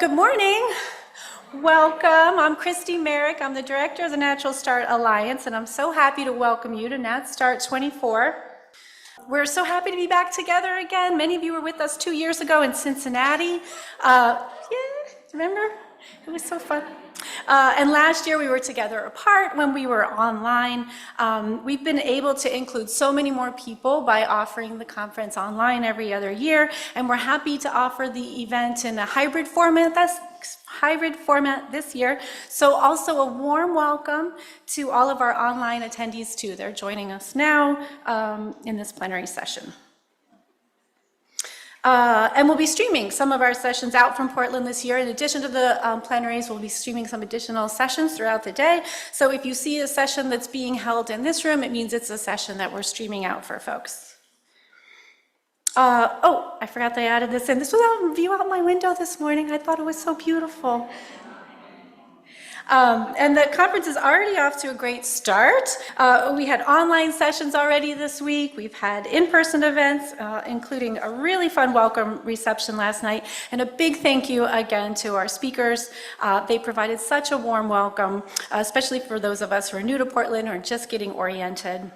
Good morning. Welcome. I'm Christy Merrick. I'm the director of the NatStart Alliance, and I'm so happy to welcome you to NatStart 24. We're so happy to be back together again. Many of you were with us 2 years ago in Cincinnati. Yeah, remember? It was so fun. And last year we were together apart when we were online. We've been able to include so many more people by offering the conference online every other year, and we're happy to offer the event in a hybrid format this year. So also a warm welcome to all of our online attendees too. They're joining us now in this plenary session. And we'll be streaming some of our sessions out from Portland this year. In addition to the plenaries, we'll be streaming some additional sessions throughout the day. So if you see a session that's being held in this room, it means it's a session that we're streaming out for folks. Oh, I forgot they added this in. This was a view out my window this morning. I thought it was so beautiful. And the conference is already off to a great start. We had online sessions already this week. We've had in-person events, including a really fun welcome reception last night. And a big thank you again to our speakers. They provided such a warm welcome, especially for those of us who are new to Portland or just getting oriented.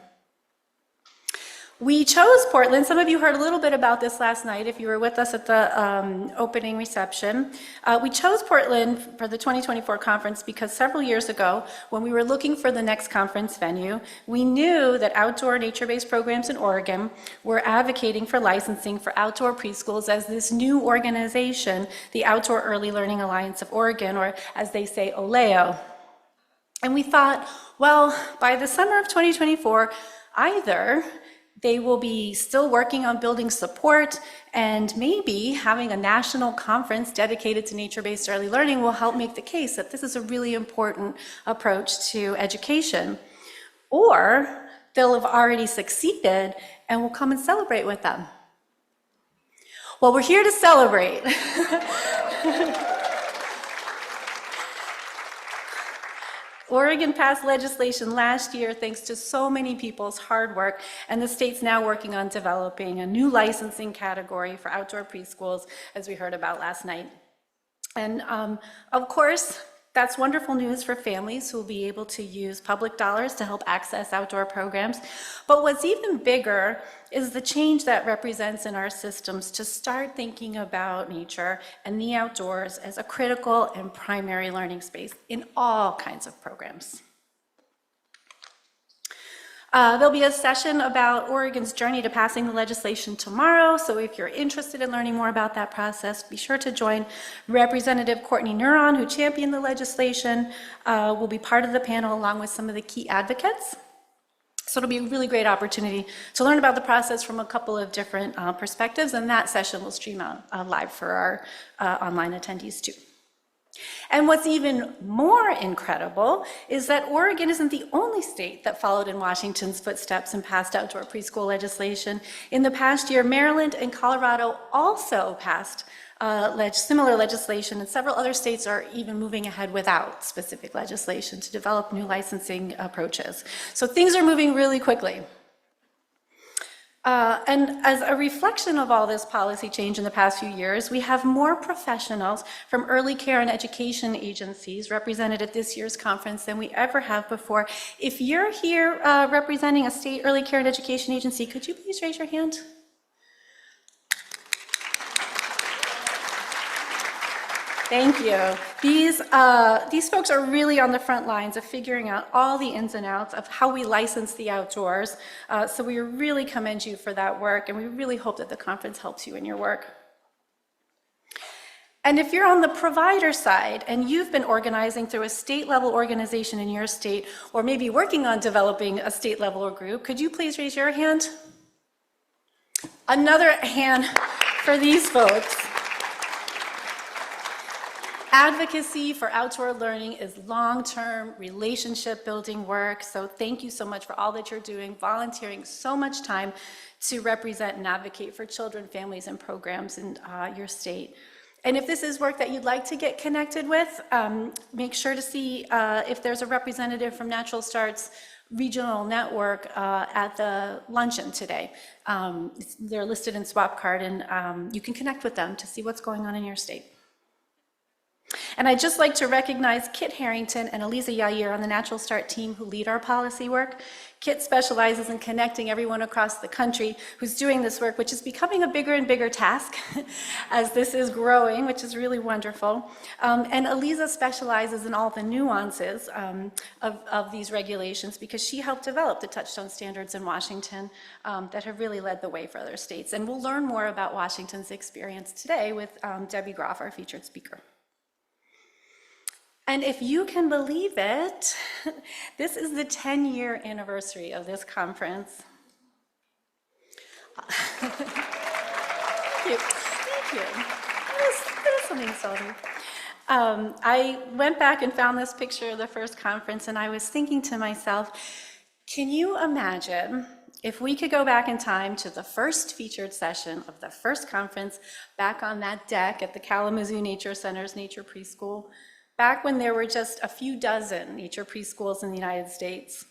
We chose Portland. Some of you heard a little bit about this last night if you were with us at the opening reception. We chose Portland for the 2024 conference because several years ago, when we were looking for the next conference venue, we knew that outdoor nature-based programs in Oregon were advocating for licensing for outdoor preschools as this new organization, the Outdoor Early Learning Alliance of Oregon, or as they say, OLEO. And we thought, well, by the summer of 2024, either they will be still working on building support, and maybe having a national conference dedicated to nature-based early learning will help make the case that this is a really important approach to education. Or they'll have already succeeded and we'll come and celebrate with them. Well, we're here to celebrate. Oregon passed legislation last year thanks to so many people's hard work, and the state's now working on developing a new licensing category for outdoor preschools, as we heard about last night. And of course, that's wonderful news for families who will be able to use public dollars to help access outdoor programs. But what's even bigger is the change that represents in our systems to start thinking about nature and the outdoors as a critical and primary learning space in all kinds of programs. There'll be a session about Oregon's journey to passing the legislation tomorrow, so if you're interested in learning more about that process, be sure to join. Representative Courtney Neuron, who championed the legislation, will be part of the panel along with some of the key advocates. So it'll be a really great opportunity to learn about the process from a couple of different perspectives, and that session will stream out live for our online attendees too. And what's even more incredible is that Oregon isn't the only state that followed in Washington's footsteps and passed outdoor preschool legislation. In the past year, Maryland and Colorado also passed similar legislation, and several other states are even moving ahead without specific legislation to develop new licensing approaches. So things are moving really quickly. And as a reflection of all this policy change in the past few years, we have more professionals from early care and education agencies represented at this year's conference than we ever have before. If you're here representing a state early care and education agency, could you please raise your hand? Thank you. These folks are really on the front lines of figuring out all the ins and outs of how we license the outdoors. So we really commend you for that work, and we really hope that the conference helps you in your work. And if you're on the provider side and you've been organizing through a state-level organization in your state, or maybe working on developing a state-level group, could you please raise your hand? Another hand for these folks. Advocacy for outdoor learning is long-term relationship building work, so thank you so much for all that you're doing, volunteering so much time to represent and advocate for children, families, and programs in your state. And if this is work that you'd like to get connected with, make sure to see if there's a representative from NatStart's regional network at the luncheon today. They're listed in Swap Card, and you can connect with them to see what's going on in your state. And I'd just like to recognize Kit Harrington and Eliza Yair on the NatStart team who lead our policy work. Kit specializes in connecting everyone across the country who's doing this work, which is becoming a bigger and bigger task as this is growing, which is really wonderful. And Eliza specializes in all the nuances of these regulations because she helped develop the touchstone standards in Washington that have really led the way for other states. And we'll learn more about Washington's experience today with Debbie Groff, our featured speaker. And if you can believe it, this is the 10-year anniversary of this conference. Thank you. Thank you. That is something solid. I went back and found this picture of the first conference, and I was thinking to myself, can you imagine if we could go back in time to the first featured session of the first conference back on that deck at the Kalamazoo Nature Center's Nature Preschool, back when there were just a few dozen nature preschools in the United States?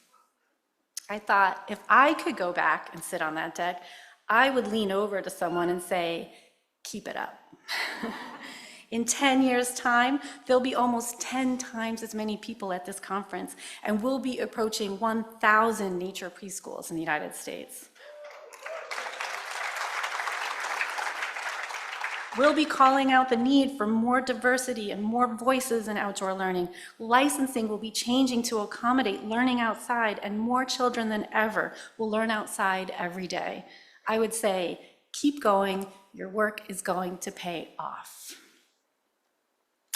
I thought, if I could go back and sit on that deck, I would lean over to someone and say, keep it up. In 10 years' time, there'll be almost 10 times as many people at this conference, and we'll be approaching 1,000 nature preschools in the United States. We'll be calling out the need for more diversity and more voices in outdoor learning. Licensing will be changing to accommodate learning outside, and more children than ever will learn outside every day. I would say, keep going, your work is going to pay off.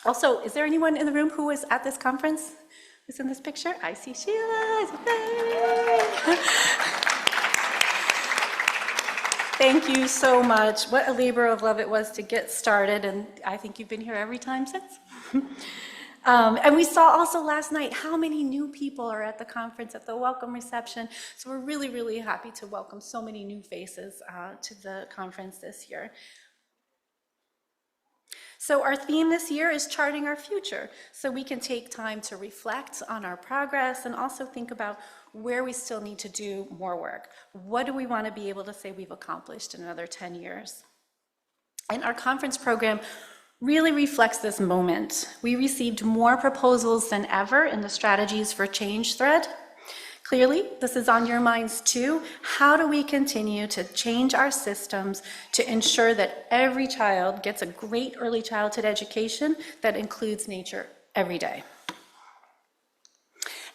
Also, is there anyone in the room who was at this conference? Who's in this picture? I see Sheila. Thank you so much. What a labor of love it was to get started, and I think you've been here every time since. And we saw also last night how many new people are at the conference, at the welcome reception. So we're really, really happy to welcome so many new faces to the conference this year. So our theme this year is charting our future, so we can take time to reflect on our progress and also think about where we still need to do more work. What do we want to be able to say we've accomplished in another 10 years? And our conference program really reflects this moment. We received more proposals than ever in the Strategies for Change thread. Clearly, this is on your minds too. How do we continue to change our systems to ensure that every child gets a great early childhood education that includes nature every day?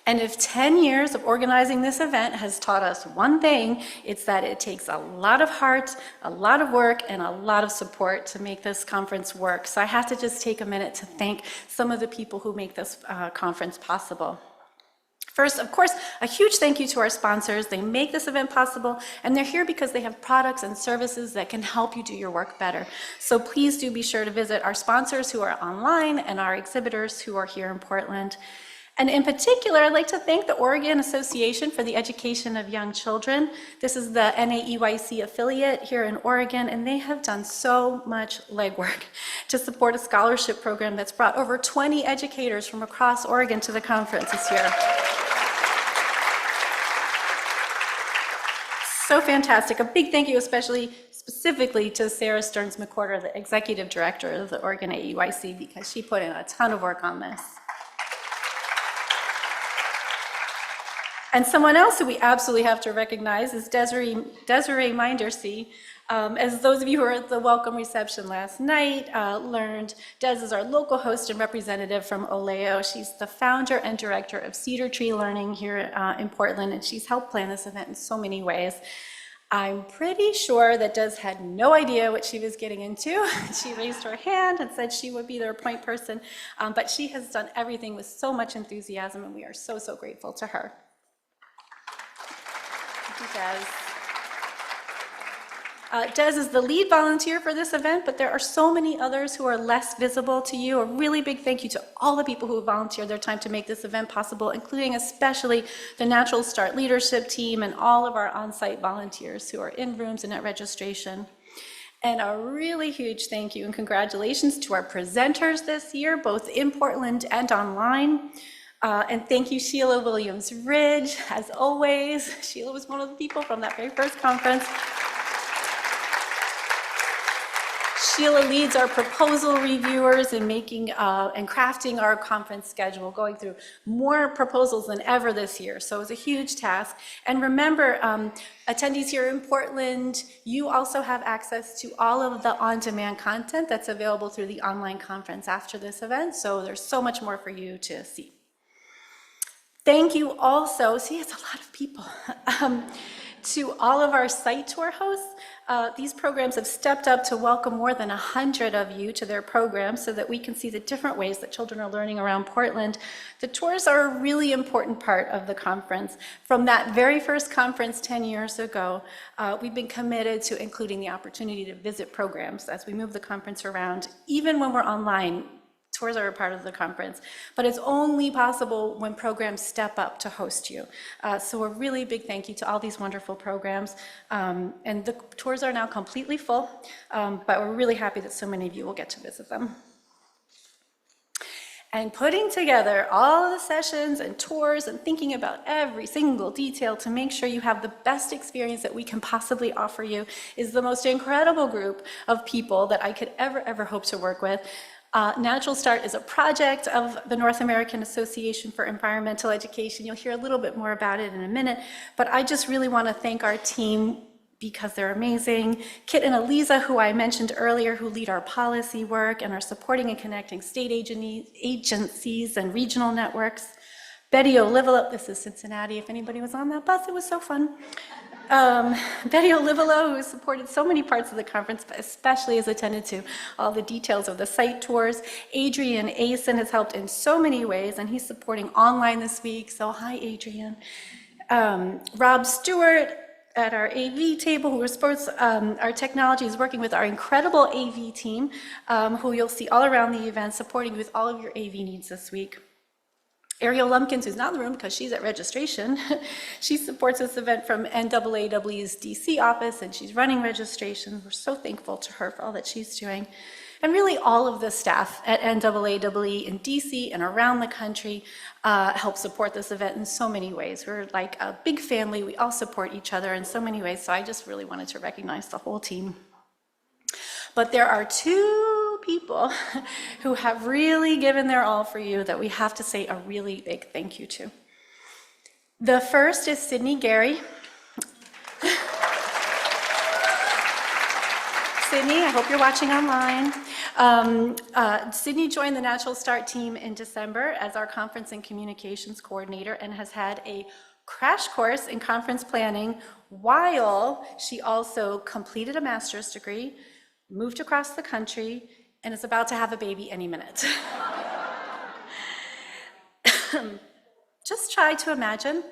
And if 10 years of organizing this event has taught us one thing, it's that it takes a lot of heart, a lot of work, and a lot of support to make this conference work. So I have to just take a minute to thank some of the people who make this conference possible. First, of course, a huge thank you to our sponsors. They make this event possible, and they're here because they have products and services that can help you do your work better. So please do be sure to visit our sponsors who are online and our exhibitors who are here in Portland. And in particular, I'd like to thank the Oregon Association for the Education of Young Children. This is the NAEYC affiliate here in Oregon, and they have done so much legwork to support a scholarship program that's brought over 20 educators from across Oregon to the conference this year. So fantastic. A big thank you specifically to Sarah Stearns-McWhorter, the executive director of the Oregon AEYC, because she put in a ton of work on this. And someone else who we absolutely have to recognize is Desiree Mindersee. As those of you who were at the welcome reception last night learned, Des is our local host and representative from Oleo. She's the founder and director of Cedar Tree Learning here in Portland, and she's helped plan this event in so many ways. I'm pretty sure that Des had no idea what she was getting into. She raised her hand and said she would be their point person, but she has done everything with so much enthusiasm, and we are so, so grateful to her. Des is the lead volunteer for this event, but there are so many others who are less visible to you. A really big thank you to all the people who volunteered their time to make this event possible, including especially the NatStart leadership team and all of our on-site volunteers who are in rooms and at registration. And a really huge thank you and congratulations to our presenters this year, both in Portland and online. And thank you, Sheila Williams-Ridge, as always. Sheila was one of the people from that very first conference. Sheila leads our proposal reviewers in making and crafting our conference schedule, going through more proposals than ever this year. So it was a huge task. And remember, attendees here in Portland, you also have access to all of the on-demand content that's available through the online conference after this event. So there's so much more for you to see. Thank you also, see, it's a lot of people, to all of our site tour hosts. These programs have stepped up to welcome more than 100 of you to their programs so that we can see the different ways that children are learning around Portland. The tours are a really important part of the conference. From that very first conference 10 years ago, we've been committed to including the opportunity to visit programs as we move the conference around, even when we're online. Tours are a part of the conference, but it's only possible when programs step up to host you. So a really big thank you to all these wonderful programs. And the tours are now completely full, but we're really happy that so many of you will get to visit them. And putting together all of the sessions and tours and thinking about every single detail to make sure you have the best experience that we can possibly offer you is the most incredible group of people that I could ever hope to work with. NatStart is a project of the North American Association for Environmental Education. You'll hear a little bit more about it in a minute, but I just really want to thank our team because they're amazing. Kit and Eliza, who I mentioned earlier, who lead our policy work and are supporting and connecting state agencies and regional networks. Betty Olivelo, this is Cincinnati, if anybody was on that bus, it was so fun. Betty Olivelo, who has supported so many parts of the conference, but especially has attended to all the details of the site tours. Adrian Asen has helped in so many ways, and he's supporting online this week, so hi, Adrian. Rob Stewart at our AV table, who supports our technology, is working with our incredible AV team, who you'll see all around the event, supporting you with all of your AV needs this week. Ariel Lumpkins, who's not in the room because she's at registration, she supports this event from NAAW's DC office, and she's running registration. We're so thankful to her for all that she's doing. And really all of the staff at NAAWE in DC and around the country help support this event in so many ways. We're like a big family. We all support each other in so many ways, so I just really wanted to recognize the whole team. But there are two people who have really given their all for you that we have to say a really big thank you to. The first is Sydney Gary. Sydney, I hope you're watching online. Sydney joined the NatStart team in December as our conference and communications coordinator and has had a crash course in conference planning while she also completed a master's degree, moved across the country, and is about to have a baby any minute. Just try to imagine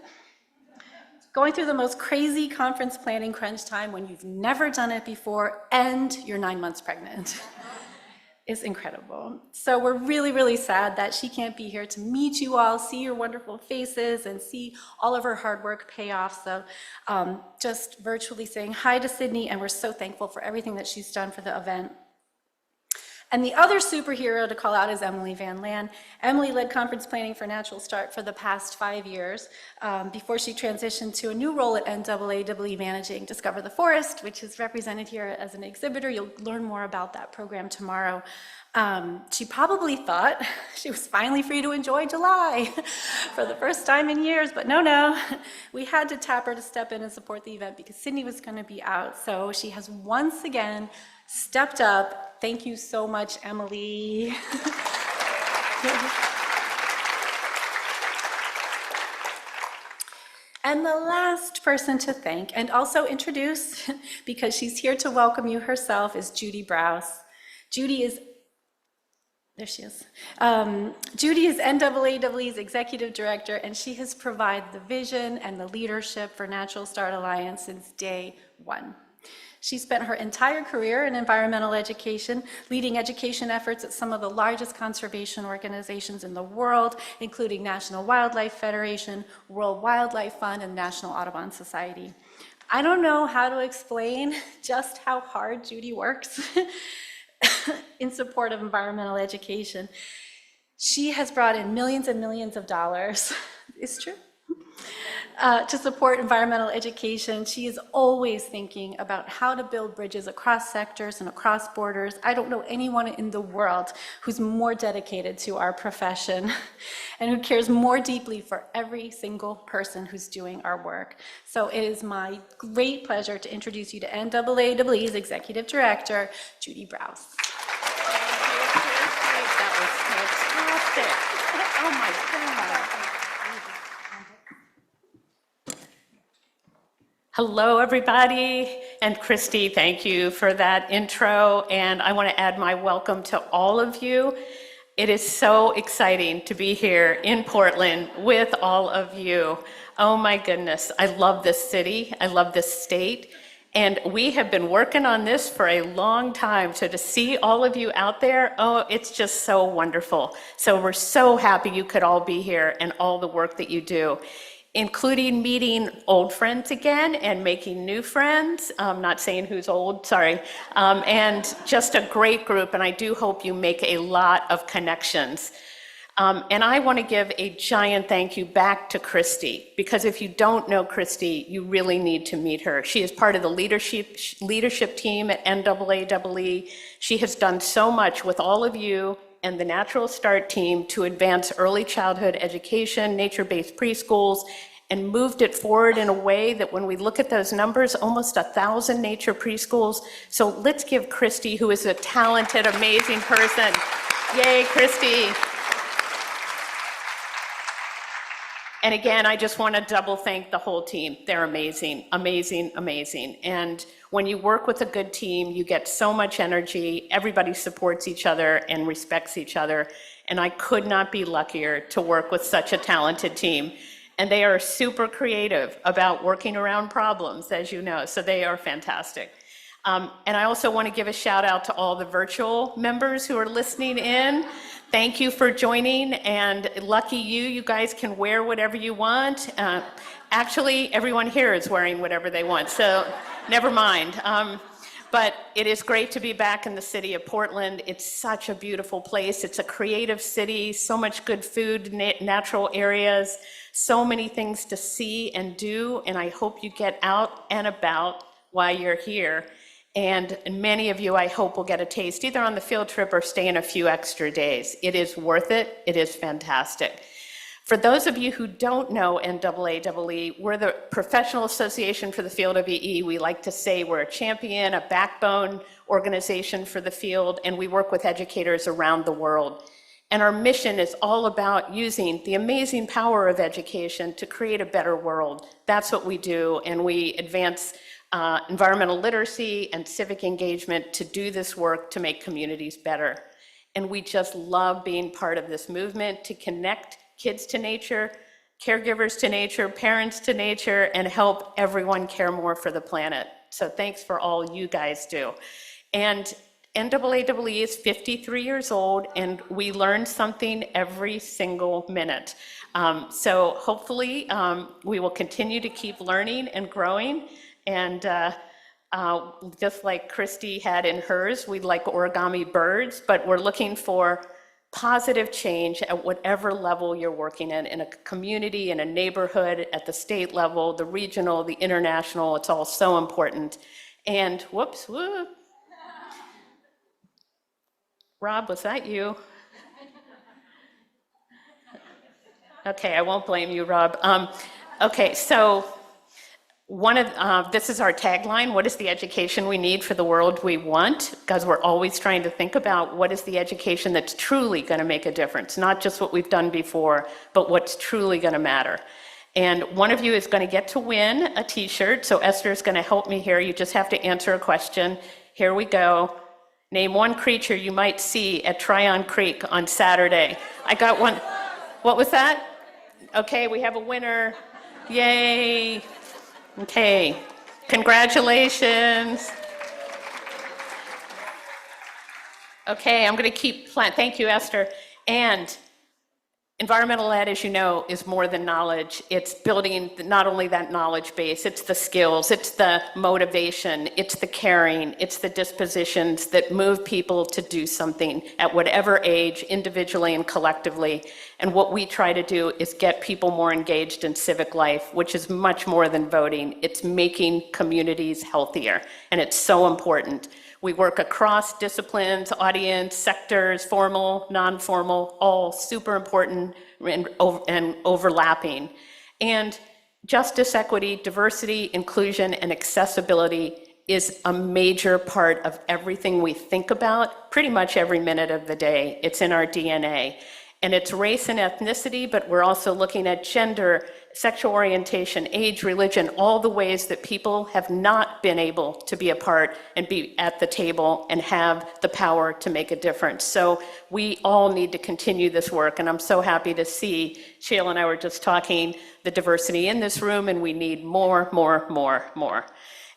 going through the most crazy conference planning crunch time when you've never done it before and you're 9 months pregnant. It's incredible. So we're really sad that she can't be here to meet you all, see your wonderful faces, and see all of her hard work pay off. So just virtually saying hi to Sydney, and we're so thankful for everything that she's done for the event. And the other superhero to call out is Emily Van Lan. Emily led conference planning for NatStart for the past 5 years before she transitioned to a new role at NAAWE managing Discover the Forest, which is represented here as an exhibitor. You'll learn more about that program tomorrow. She probably thought she was finally free to enjoy July for the first time in years, but no. We had to tap her to step in and support the event because Sydney was going to be out. So she has once again stepped up. Thank you so much, Emily. And the last person to thank and also introduce, because she's here to welcome you herself, is Judy Browse. Judy is Judy is NAAWE's executive director, and she has provided the vision and the leadership for NatStart Alliance since day one. She spent her entire career in environmental education, leading education efforts at some of the largest conservation organizations in the world, including National Wildlife Federation, World Wildlife Fund, and National Audubon Society. I don't know how to explain just how hard Judy works in support of environmental education. She has brought in millions and millions of dollars. It's true. to support environmental education. She is always thinking about how to build bridges across sectors and across borders. I don't know anyone in the world who's more dedicated to our profession and who cares more deeply for every single person who's doing our work. So it is my great pleasure to introduce you to NAAA's Executive Director, Judy Browse. That was fantastic. Oh my God. Hello, everybody. And Christy, thank you for that intro. And I want to add my welcome to all of you. It is so exciting to be here in Portland with all of you. Oh my goodness, I love this city. I love this state. And we have been working on this for a long time. So to see all of you out there, oh, it's just so wonderful. So we're so happy you could all be here and all the work that you do, including meeting old friends again and making new friends. I'm not saying who's old, sorry. And just a great group, and I do hope you make a lot of connections. And I want to give a giant thank you back to Christy, because if you don't know Christy, you really need to meet her. She is part of the leadership team at NAAAE. She has done so much with all of you and the NatStart team to advance early childhood education, nature-based preschools, and moved it forward in a way that when we look at those numbers, almost 1,000 nature preschools. So let's give Christy, who is a talented, amazing person. Yay, Christy. And again, I just want to double thank the whole team. They're amazing, amazing, amazing. And when you work with a good team, you get so much energy. Everybody supports each other and respects each other. And I could not be luckier to work with such a talented team. And they are super creative about working around problems, as you know, so they are fantastic. And I also want to give a shout out to all the virtual members who are listening in. Thank you for joining, and lucky you guys can wear whatever you want. Actually, everyone here is wearing whatever they want, so never mind. But it is great to be back in the city of Portland. It's such a beautiful place. It's a creative city, so much good food, natural areas, so many things to see and do, and I hope you get out and about while you're here. And many of you, I hope, will get a taste either on the field trip or stay in a few extra days. It is worth it. It is fantastic. For those of you who don't know NAAAE, we're the professional association for the field of EE. We like to say we're a champion, a backbone organization for the field, and we work with educators around the world. And our mission is all about using the amazing power of education to create a better world. That's what we do, and we advance environmental literacy and civic engagement to do this work to make communities better. And we just love being part of this movement to connect kids to nature, caregivers to nature, parents to nature, and help everyone care more for the planet. So thanks for all you guys do. And NAAAE is 53 years old, and we learn something every single minute. So hopefully we will continue to keep learning and growing. And just like Christy had in hers, we'd like origami birds, but we're looking for positive change at whatever level you're working in a community, in a neighborhood, at the state level, the regional, the international. It's all so important. And whoops, whoop. Rob, was that you? Okay, I won't blame you, Rob. Okay, so this is our tagline: what is the education we need for the world we want? Because we're always trying to think about what is the education that's truly going to make a difference, not just what we've done before, but what's truly going to matter. And one of you is going to get to win a t-shirt. So Esther is going to help me here. You just have to answer a question. Here we go. Name one creature you might see at Tryon Creek on Saturday. I got one. What was that? Okay, we have a winner. Yay. Okay, congratulations. Okay, I'm going to keep thank you, Esther. And Environmental ed, as you know, is more than knowledge. It's building not only that knowledge base, it's the skills, it's the motivation, it's the caring, it's the dispositions that move people to do something at whatever age, individually and collectively. And what we try to do is get people more engaged in civic life, which is much more than voting. It's making communities healthier, and it's so important. We work across disciplines, audience, sectors, formal, non-formal, all super important and overlapping. And justice, equity, diversity, inclusion, and accessibility is a major part of everything we think about pretty much every minute of the day. It's in our DNA. And it's race and ethnicity, but we're also looking at gender, sexual orientation, age, religion, all the ways that people have not been able to be a part and be at the table and have the power to make a difference. So we all need to continue this work, and I'm so happy to see, Sheila and I were just talking, the diversity in this room, and we need more.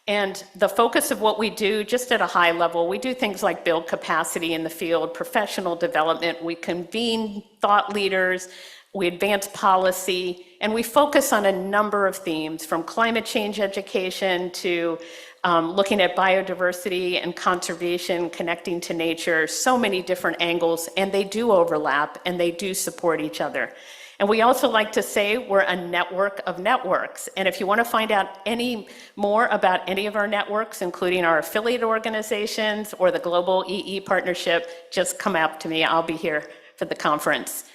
And the focus of what we do, just at a high level, we do things like build capacity in the field, professional development, we convene thought leaders, we advance policy, and we focus on a number of themes, from climate change education to looking at biodiversity and conservation, connecting to nature, so many different angles, and they do overlap and they do support each other. And we also like to say we're a network of networks. And if you want to find out any more about any of our networks, including our affiliate organizations or the Global EE Partnership, just come up to me. I'll be here for the conference.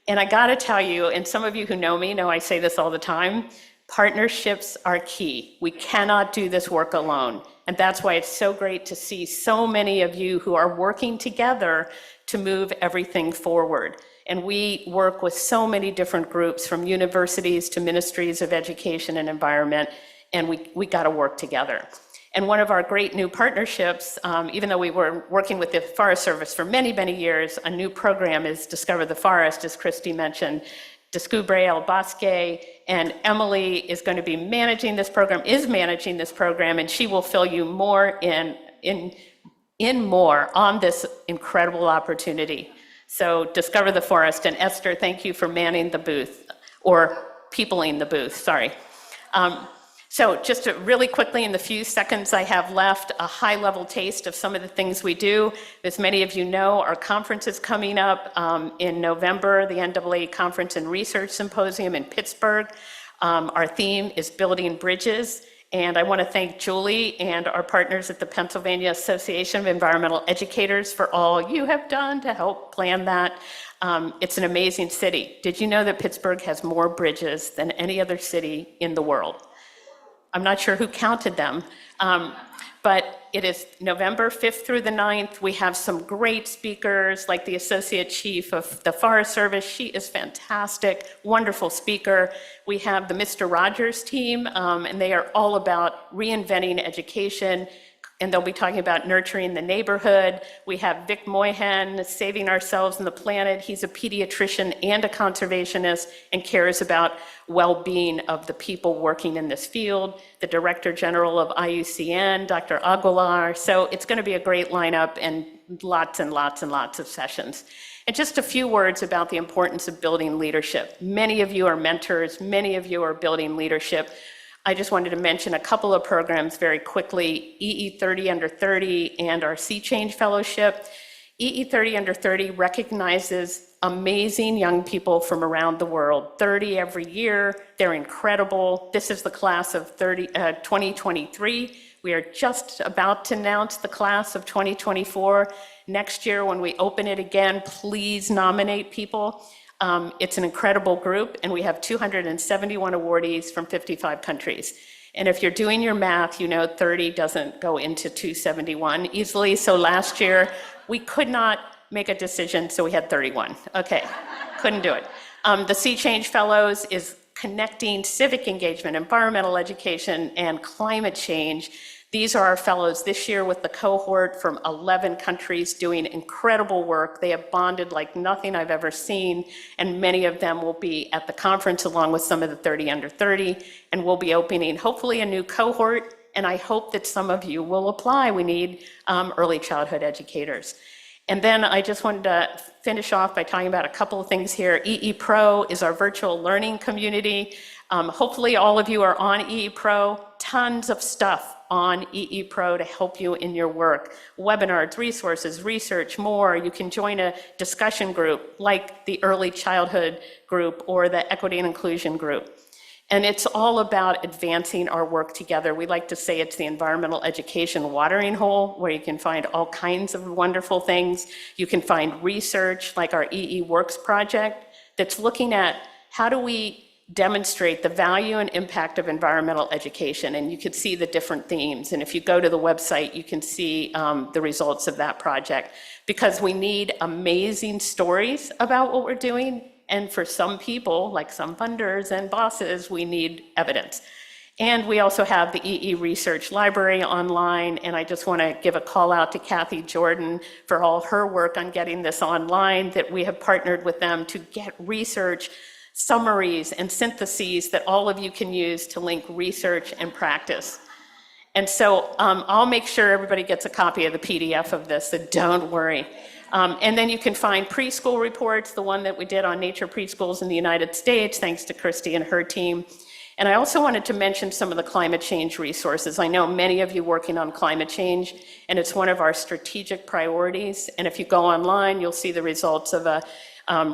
And I got to tell you, and some of you who know me know I say this all the time, partnerships are key. We cannot do this work alone. And that's why it's so great to see so many of you who are working together to move everything forward. And we work with so many different groups, from universities to ministries of education and environment, and we got to work together. And one of our great new partnerships, even though we were working with the Forest Service for many, many years, a new program is Discover the Forest, as Christy mentioned. Descubre el Bosque, and Emily is going to be managing this program, and she will fill you more in more on this incredible opportunity. So Discover the Forest, and Esther, thank you for manning the booth, or peopling the booth, sorry. So just really quickly, in the few seconds I have left, a high-level taste of some of the things we do. As many of you know, our conference is coming up in November, the NAA Conference and Research Symposium in Pittsburgh. Our theme is Building Bridges. And I want to thank Julie and our partners at the Pennsylvania Association of Environmental Educators for all you have done to help plan that. It's an amazing city. Did you know that Pittsburgh has more bridges than any other city in the world? I'm not sure who counted them, but it is November 5th through the 9th. We have some great speakers, like the Associate Chief of the Forest Service. She is fantastic, wonderful speaker. We have the Mr. Rogers team, and they are all about reinventing education, and they'll be talking about nurturing the neighborhood. We have Vic Moyhan, Saving Ourselves and the Planet. He's a pediatrician and a conservationist and cares about well-being of the people working in this field. The Director General of IUCN, Dr. Aguilar. So it's going to be a great lineup and lots of sessions. And just a few words about the importance of building leadership. Many of you are mentors. Many of you are building leadership. I just wanted to mention a couple of programs very quickly, EE 30 Under 30 and our Sea Change Fellowship. EE 30 Under 30 recognizes amazing young people from around the world, 30 every year. They're incredible. This is the class of 2023. We are just about to announce the class of 2024. Next year, when we open it again, please nominate people. It's an incredible group, and we have 271 awardees from 55 countries. And if you're doing your math, you know 30 doesn't go into 271 easily. So last year, we could not make a decision, so we had 31. Okay, couldn't do it. The Sea Change Fellows is connecting civic engagement, environmental education, and climate change. These are our fellows this year with the cohort from 11 countries doing incredible work. They have bonded like nothing I've ever seen, and many of them will be at the conference along with some of the 30 Under 30, and we'll be opening hopefully a new cohort, and I hope that some of you will apply. We need early childhood educators. And then I just wanted to finish off by talking about a couple of things here. EE Pro is our virtual learning community. Hopefully all of you are on EE Pro. Tons of stuff on EE Pro to help you in your work. Webinars, resources, research, more. You can join a discussion group like the Early Childhood group or the Equity and Inclusion group. And it's all about advancing our work together. We like to say it's the environmental education watering hole, where you can find all kinds of wonderful things. You can find research like our EE Works project that's looking at how do we demonstrate the value and impact of environmental education. And you can see the different themes. And if you go to the website, you can see the results of that project, because we need amazing stories about what we're doing. And for some people, like some funders and bosses, we need evidence. And we also have the EE Research Library online, and I just want to give a call out to Kathy Jordan for all her work on getting this online, that we have partnered with them to get research summaries and syntheses that all of you can use to link research and practice. And so I'll make sure everybody gets a copy of the PDF of this, so don't worry. And then you can find preschool reports, the one that we did on nature preschools in the United States, thanks to Christy and her team. And I also wanted to mention some of the climate change resources. I know many of you working on climate change, and it's one of our strategic priorities. And if you go online, you'll see the results of a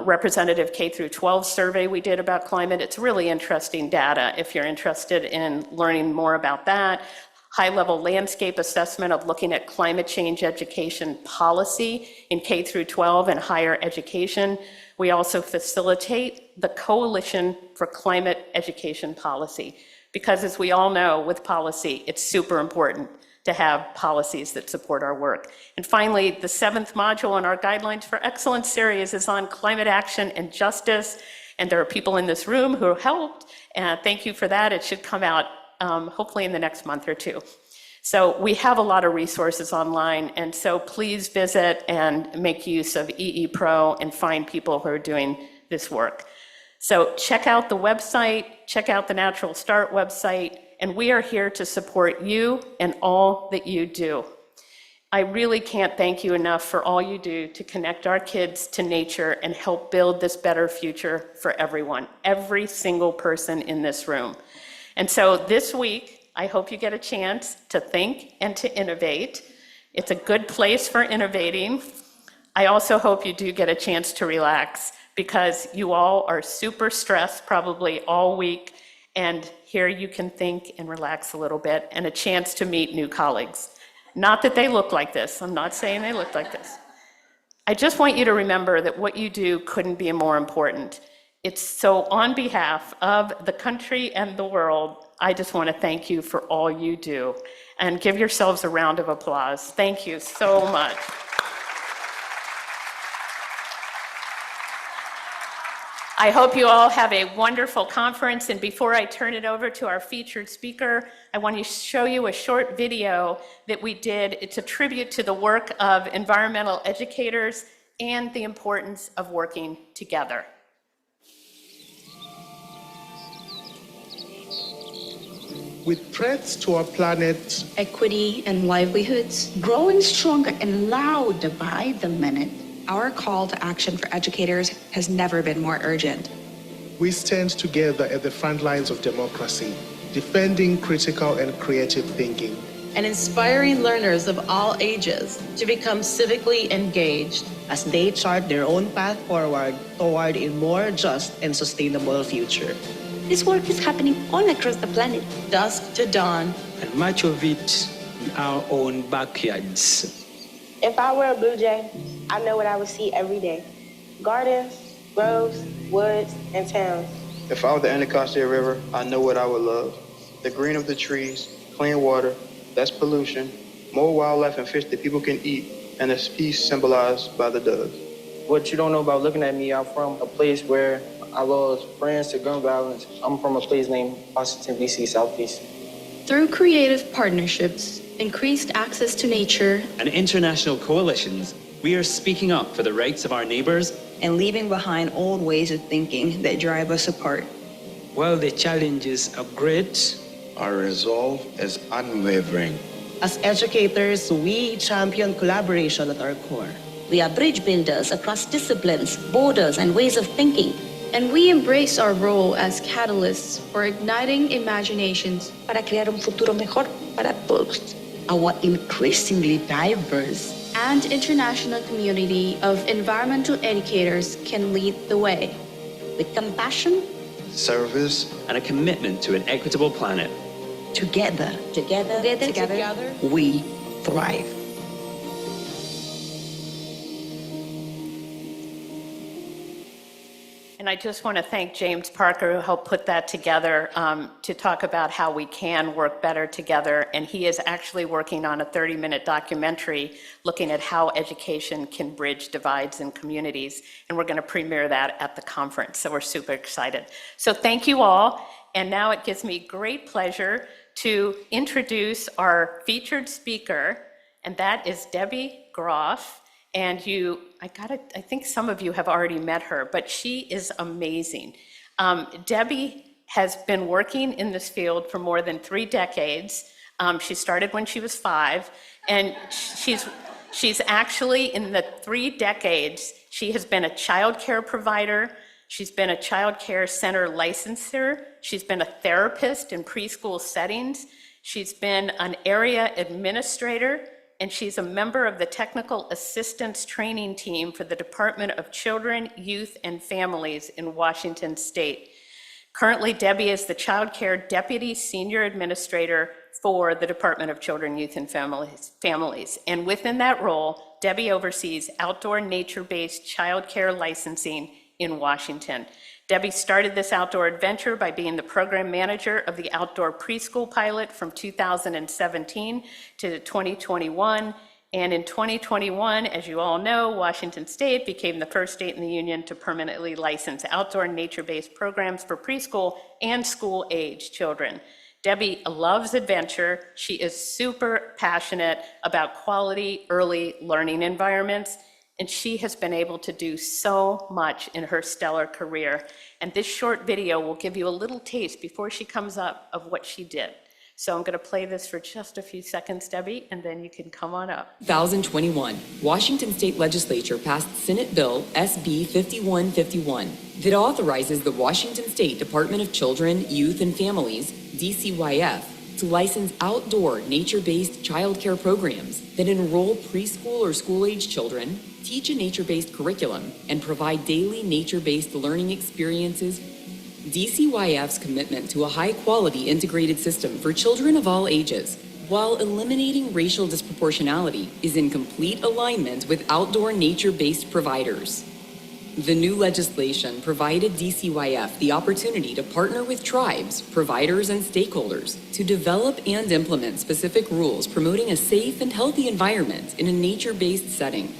representative K-12 survey we did about climate. It's really interesting data if you're interested in learning more about that. High-level landscape assessment of looking at climate change education policy in K-12 and higher education. We also facilitate the Coalition for Climate Education Policy, because as we all know with policy, it's super important to have policies that support our work. And finally, the 7th module in our Guidelines for Excellence series is on climate action and justice. And there are people in this room who helped, and thank you for that. It should come out hopefully in the next month or two. So we have a lot of resources online, and so please visit and make use of EE Pro and find people who are doing this work. So check out the website, check out the NatStart website, and we are here to support you and all that you do. I really can't thank you enough for all you do to connect our kids to nature and help build this better future for everyone, every single person in this room. And so this week, I hope you get a chance to think and to innovate. It's a good place for innovating. I also hope you do get a chance to relax, because you all are super stressed probably all week, and here you can think and relax a little bit, and a chance to meet new colleagues. Not that they look like this. I'm not saying they look like this. I just want you to remember that what you do couldn't be more important. It's so on behalf of the country and the world, I just want to thank you for all you do, and give yourselves a round of applause. Thank you so much. I hope you all have a wonderful conference, and before I turn it over to our featured speaker, I want to show you a short video that we did. It's a tribute to the work of environmental educators and the importance of working together. With threats to our planet, equity and livelihoods, growing stronger and louder by the minute, our call to action for educators has never been more urgent. we stand together at the front lines of democracy, defending critical and creative thinking, and inspiring learners of all ages to become civically engaged as they chart their own path forward toward a more just and sustainable future. this work is happening all across the planet. dusk to dawn. And much of it in our own backyards. If I were a blue jay, I know what I would see every day. Gardens, groves, woods, and towns. If I were the Anacostia River, I know what I would love. The green of the trees, clean water, less pollution, more wildlife and fish that people can eat, and a peace symbolized by the doves. What you don't know about looking at me, I'm from a place where I lost friends to gun violence. I'm from a place named Washington, D.C. Southeast. Through creative partnerships, increased access to nature, and international coalitions, we are speaking up for the rights of our neighbors and leaving behind old ways of thinking that drive us apart. While the challenges are great, our resolve is unwavering. As educators, we champion collaboration at our core. We are bridge builders across disciplines, borders, and ways of thinking. And we embrace our role as catalysts for igniting imaginations Para crear un futuro mejor para todos. Our increasingly diverse and international community of environmental educators can lead the way. with compassion, service, and a commitment to an equitable planet. together, we thrive. And I just want to thank James Parker, who helped put that together, to talk about how we can work better together. And he is actually working on a 30-minute documentary looking at how education can bridge divides in communities. And we're going to premiere that at the conference. So we're super excited. So thank you all. And now it gives me great pleasure to introduce our featured speaker, and that is Debbie Groff. And I think some of you have already met her, but she is amazing. Debbie has been working in this field for more than 3 decades. She started when she was 5, and she's actually, in the 3 decades, she has been a child care provider, she's been a child care center licensor, she's been a therapist in preschool settings, she's been an area administrator, and she's a member of the Technical Assistance Training Team for the Department of Children, Youth, and Families in Washington State. Currently, Debbie is the Child Care Deputy Senior Administrator for the Department of Children, Youth, and Families. And within that role, Debbie oversees outdoor nature-based child care licensing in Washington. Debbie started this outdoor adventure by being the program manager of the outdoor preschool pilot from 2017 to 2021. And in 2021, as you all know, Washington State became the first state in the union to permanently license outdoor nature-based programs for preschool and school-age children. Debbie loves adventure. She is super passionate about quality early learning environments, and she has been able to do so much in her stellar career. And this short video will give you a little taste before she comes up of what she did. So I'm going to play this for just a few seconds, Debbie, and then you can come on up. 2021, Washington State Legislature passed Senate Bill SB 5151 that authorizes the Washington State Department of Children, Youth, and Families, DCYF, to license outdoor nature-based child care programs that enroll preschool or school-age children, teach a nature-based curriculum, and provide daily nature-based learning experiences. DCYF's commitment to a high-quality integrated system for children of all ages, while eliminating racial disproportionality, is in complete alignment with outdoor nature-based providers. The new legislation provided DCYF the opportunity to partner with tribes, providers, and stakeholders to develop and implement specific rules promoting a safe and healthy environment in a nature-based setting.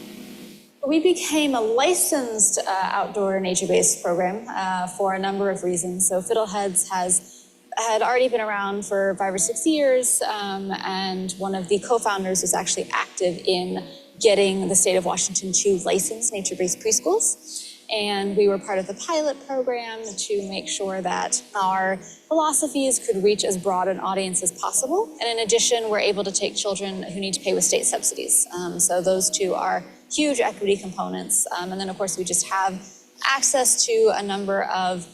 We became a licensed outdoor nature-based program for a number of reasons. So Fiddleheads had already been around for 5 or 6 years, and one of the co-founders was actually active in getting the state of Washington to license nature-based preschools. And we were part of the pilot program to make sure that our philosophies could reach as broad an audience as possible. And in addition, we're able to take children who need to pay with state subsidies. So those two are huge equity components. And then of course, we just have access to a number of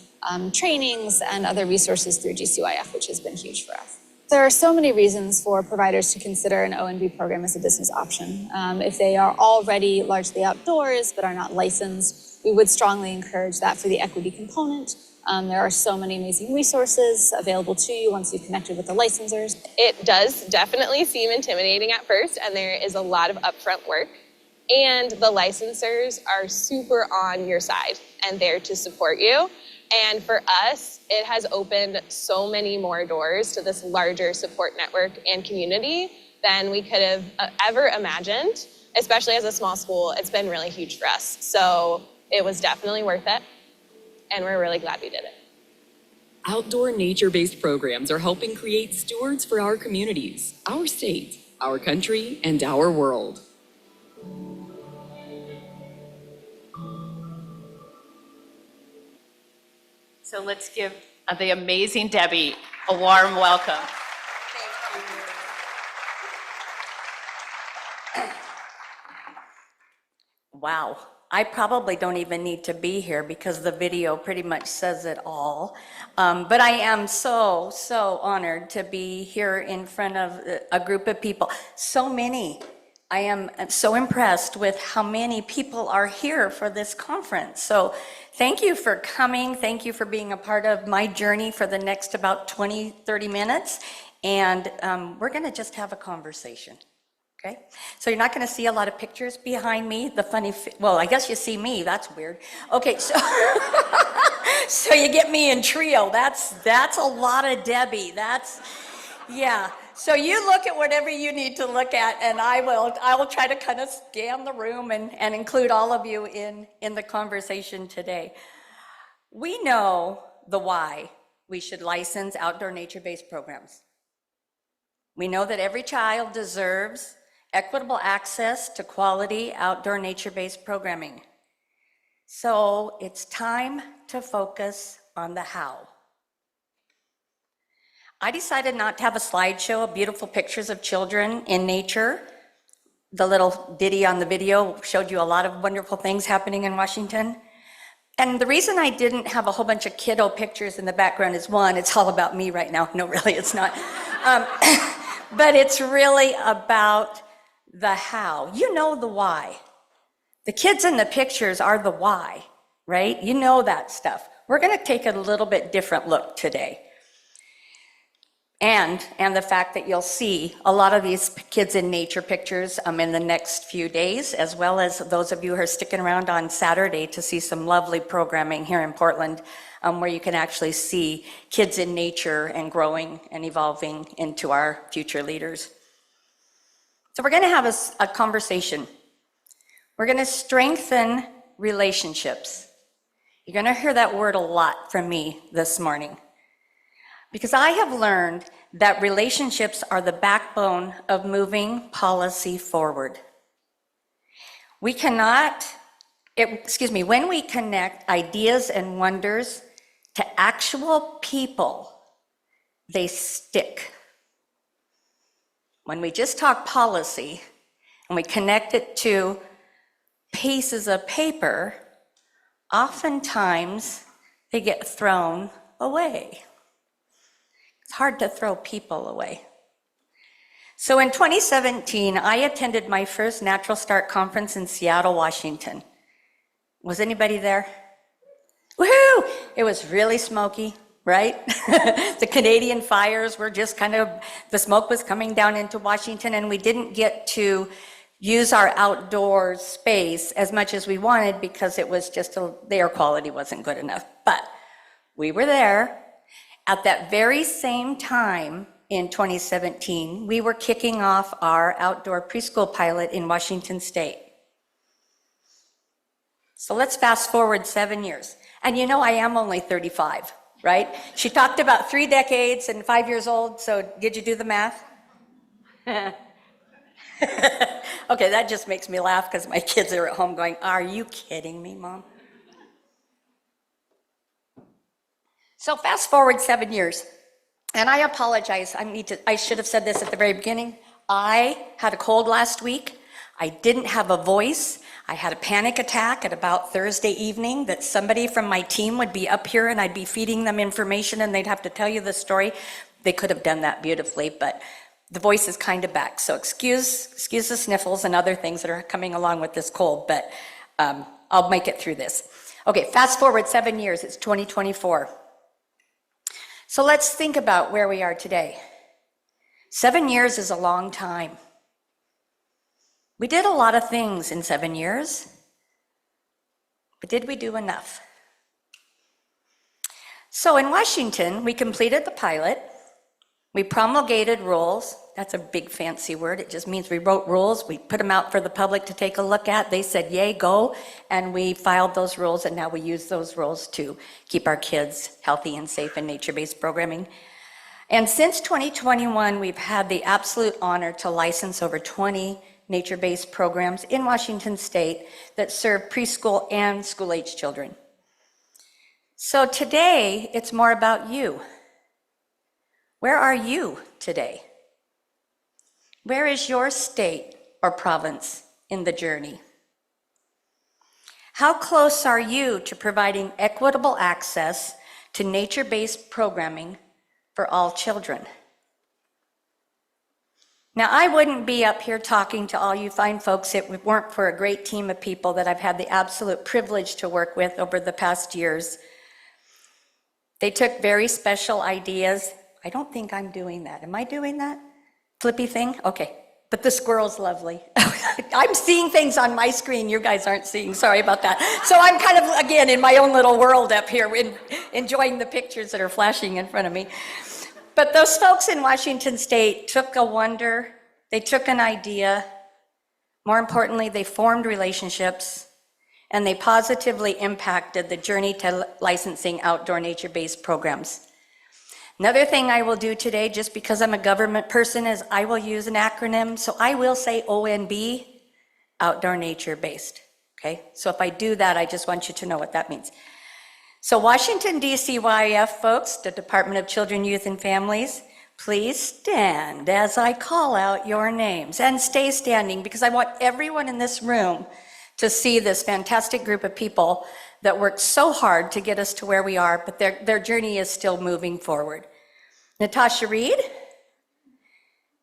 trainings and other resources through GCYF, which has been huge for us. There are so many reasons for providers to consider an O&B program as a business option. If they are already largely outdoors but are not licensed, we would strongly encourage that for the equity component. There are so many amazing resources available to you once you've connected with the licensors. It does definitely seem intimidating at first, and there is a lot of upfront work. And the licensors are super on your side and there to support you. And for us, it has opened so many more doors to this larger support network and community than we could have ever imagined, especially as a small school. It's been really huge for us. So it was definitely worth it, and we're really glad we did it. Outdoor nature-based programs are helping create stewards for our communities, our state, our country, and our world. So let's give the amazing Debbie a warm welcome. Wow, I probably don't even need to be here because the video pretty much says it all. But I am so, so honored to be here in front of a group of people. So many. I am so impressed with how many people are here for this conference. So thank you for coming. Thank you for being a part of my journey for the next about 20, 30 minutes. And we're gonna just have a conversation. Okay, so you're not going to see a lot of pictures behind me. The funny, well, I guess you see me. That's weird. Okay, so so you get me in trio. That's a lot of Debbie. Yeah. So you look at whatever you need to look at, and I will try to kind of scan the room and include all of you in the conversation today. We know the why we should license outdoor nature-based programs. We know that every child deserves equitable access to quality outdoor nature-based programming. So it's time to focus on the how. I decided not to have a slideshow of beautiful pictures of children in nature. The little ditty on the video showed you a lot of wonderful things happening in Washington. And the reason I didn't have a whole bunch of kiddo pictures in the background is, one, it's all about me right now. No, really, it's not. But it's really about the how. You know the why. The kids in the pictures are the why, right? You know that stuff. We're going to take a little bit different look today. And the fact that you'll see a lot of these kids in nature pictures in the next few days, as well as those of you who are sticking around on Saturday to see some lovely programming here in Portland, where you can actually see kids in nature and growing and evolving into our future leaders. So we're going to have a conversation. We're going to strengthen relationships. You're going to hear that word a lot from me this morning, because I have learned that relationships are the backbone of moving policy forward. When we connect ideas and wonders to actual people, they stick. When we just talk policy and we connect it to pieces of paper, oftentimes they get thrown away. It's hard to throw people away. So in 2017, I attended my first NatStart conference in Seattle, Washington. Was anybody there? Woohoo! It was really smoky, right? The Canadian fires were just the smoke was coming down into Washington, and we didn't get to use our outdoor space as much as we wanted because it was just the air quality wasn't good enough. But we were there. At that very same time in 2017, we were kicking off our outdoor preschool pilot in Washington State. So let's fast forward 7 years. And you know I am only 35, right? She talked about 3 decades and 5 years old, so did you do the math? Okay, that just makes me laugh because my kids are at home going, "Are you kidding me, Mom?" So fast forward 7 years, and I apologize. I should have said this at the very beginning. I had a cold last week. I didn't have a voice. I had a panic attack at about Thursday evening that somebody from my team would be up here and I'd be feeding them information and they'd have to tell you the story. They could have done that beautifully, but the voice is kind of back. So excuse the sniffles and other things that are coming along with this cold, but I'll make it through this. Okay, fast forward 7 years, it's 2024. So let's think about where we are today. 7 years is a long time. We did a lot of things in 7 years, but did we do enough? So in Washington, we completed the pilot. We promulgated rules. That's a big fancy word. It just means we wrote rules. We put them out for the public to take a look at. They said, yay, go. And we filed those rules, and now we use those rules to keep our kids healthy and safe in nature-based programming. And since 2021, we've had the absolute honor to license over 20 nature-based programs in Washington State that serve preschool and school-age children. So today, it's more about you. Where are you today? Where is your state or province in the journey? How close are you to providing equitable access to nature-based programming for all children? Now, I wouldn't be up here talking to all you fine folks if it weren't for a great team of people that I've had the absolute privilege to work with over the past years. They took very special ideas. I don't think I'm doing that. Am I doing that? Flippy thing? Okay. But the squirrel's lovely. I'm seeing things on my screen you guys aren't seeing. Sorry about that. So I'm kind of, again, in my own little world up here, enjoying the pictures that are flashing in front of me. But those folks in Washington State took a wonder, they took an idea, more importantly, they formed relationships, and they positively impacted the journey to licensing outdoor nature-based programs. Another thing I will do today, just because I'm a government person, is I will use an acronym. So I will say ONB, outdoor nature-based, okay? So if I do that, I just want you to know what that means. So Washington, D.C. YF folks, the Department of Children, Youth, and Families, please stand as I call out your names, and stay standing, because I want everyone in this room to see this fantastic group of people that worked so hard to get us to where we are, but their journey is still moving forward. Natasha Reed,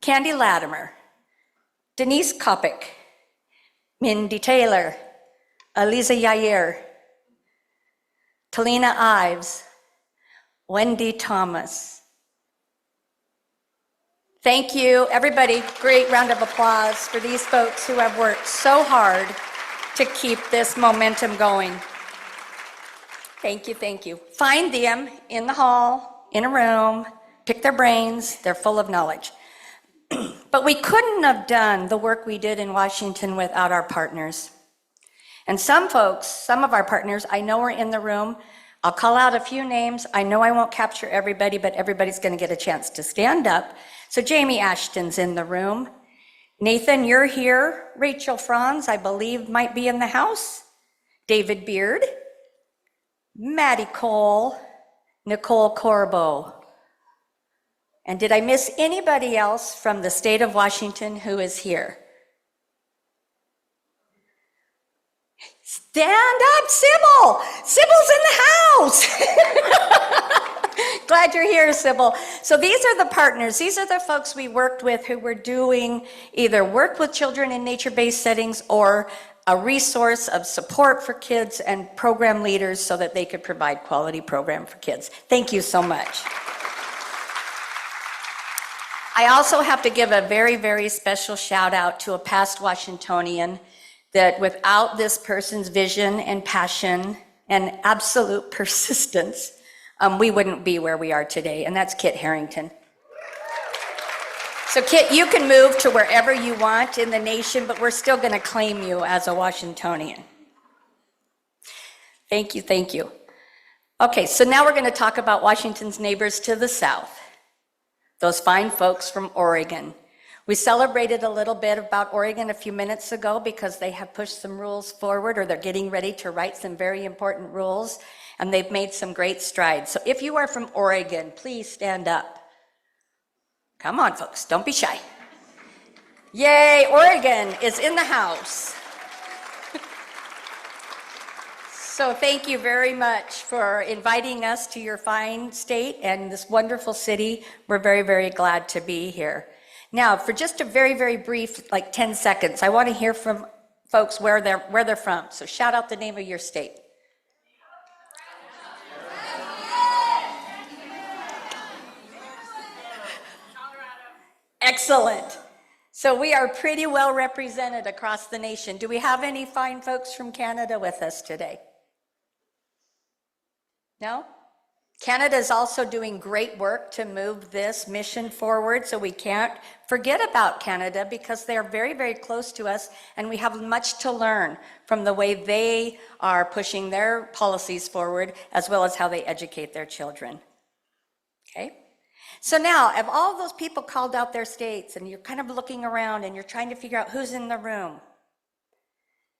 Candy Latimer, Denise Kopic, Mindy Taylor, Aliza Yair, Talina Ives, Wendy Thomas. Thank you, everybody. Great round of applause for these folks who have worked so hard to keep this momentum going. Thank you, thank you. Find them in the hall, in a room, pick their brains, they're full of knowledge. But we couldn't have done the work we did in Washington without our partners. And some folks, some of our partners, I know are in the room. I'll call out a few names. I know I won't capture everybody, but everybody's going to get a chance to stand up. So Jamie Ashton's in the room. Nathan, you're here. Rachel Franz, I believe, might be in the house. David Beard. Maddie Cole. Nicole Corbo. And did I miss anybody else from the state of Washington who is here? Stand up, Sybil! Sybil's in the house! Glad you're here, Sybil. So these are the partners. These are the folks we worked with who were doing either work with children in nature-based settings or a resource of support for kids and program leaders so that they could provide quality program for kids. Thank you so much. I also have to give a very, very special shout out to a past Washingtonian that without this person's vision and passion and absolute persistence, we wouldn't be where we are today, and that's Kit Harrington. So Kit, you can move to wherever you want in the nation, but we're still gonna claim you as a Washingtonian. Thank you, thank you. Okay, so now we're gonna talk about Washington's neighbors to the south, those fine folks from Oregon. We celebrated a little bit about Oregon a few minutes ago because they have pushed some rules forward, or they're getting ready to write some very important rules, and they've made some great strides. So if you are from Oregon, please stand up. Come on, folks, don't be shy. Yay, Oregon is in the house. So thank you very much for inviting us to your fine state and this wonderful city. We're very, very glad to be here. Now, for just a very, very brief, like 10 seconds, I want to hear from folks where they're from. So shout out the name of your state. Excellent. So we are pretty well represented across the nation. Do we have any fine folks from Canada with us today? No? Canada is also doing great work to move this mission forward, so we can't forget about Canada because they're very, very close to us, and we have much to learn from the way they are pushing their policies forward, as well as how they educate their children. Okay? So now, if all those people called out their states, and you're kind of looking around and you're trying to figure out who's in the room,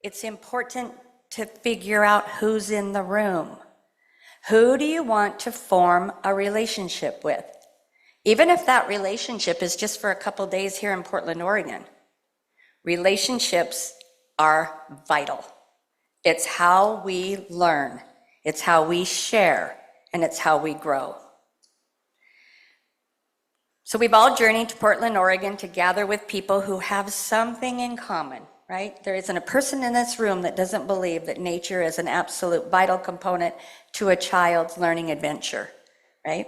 it's important to figure out who's in the room. Who do you want to form a relationship with? Even if that relationship is just for a couple days here in Portland, Oregon. Relationships are vital. It's how we learn, it's how we share, and it's how we grow. So we've all journeyed to Portland, Oregon to gather with people who have something in common, right? There isn't a person in this room that doesn't believe that nature is an absolute vital component to a child's learning adventure, right?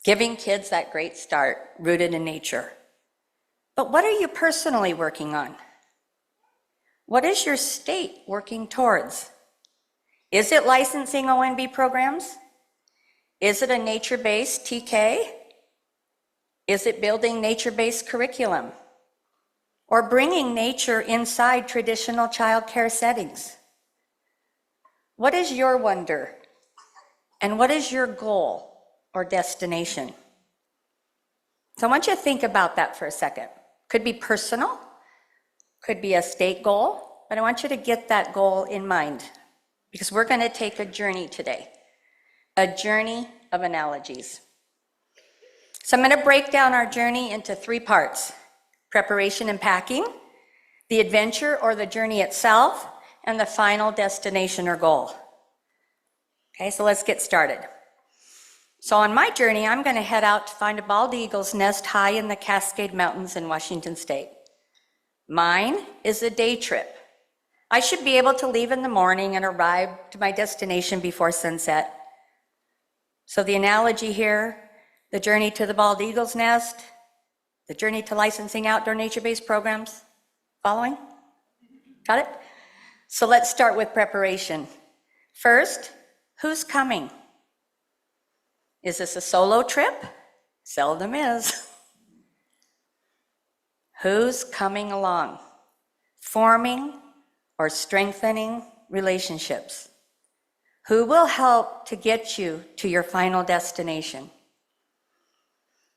Giving kids that great start rooted in nature. But what are you personally working on? What is your state working towards? Is it licensing ONB programs? Is it a nature-based TK? Is it building nature-based curriculum? Or bringing nature inside traditional childcare settings? What is your wonder? And what is your goal or destination? So I want you to think about that for a second. Could be personal, could be a state goal, but I want you to get that goal in mind because we're going to take a journey today, a journey of analogies. So I'm going to break down our journey into 3 parts: preparation and packing, the adventure or the journey itself, and the final destination or goal. Okay, so let's get started. So on my journey, I'm going to head out to find a bald eagle's nest high in the Cascade Mountains in Washington State. Mine is a day trip. I should be able to leave in the morning and arrive to my destination before sunset. So the analogy here, the journey to the bald eagle's nest, the journey to licensing outdoor nature-based programs. Following? Got it? So let's start with preparation. First, who's coming? Is this a solo trip? Seldom is. Who's coming along? Forming or strengthening relationships. Who will help to get you to your final destination?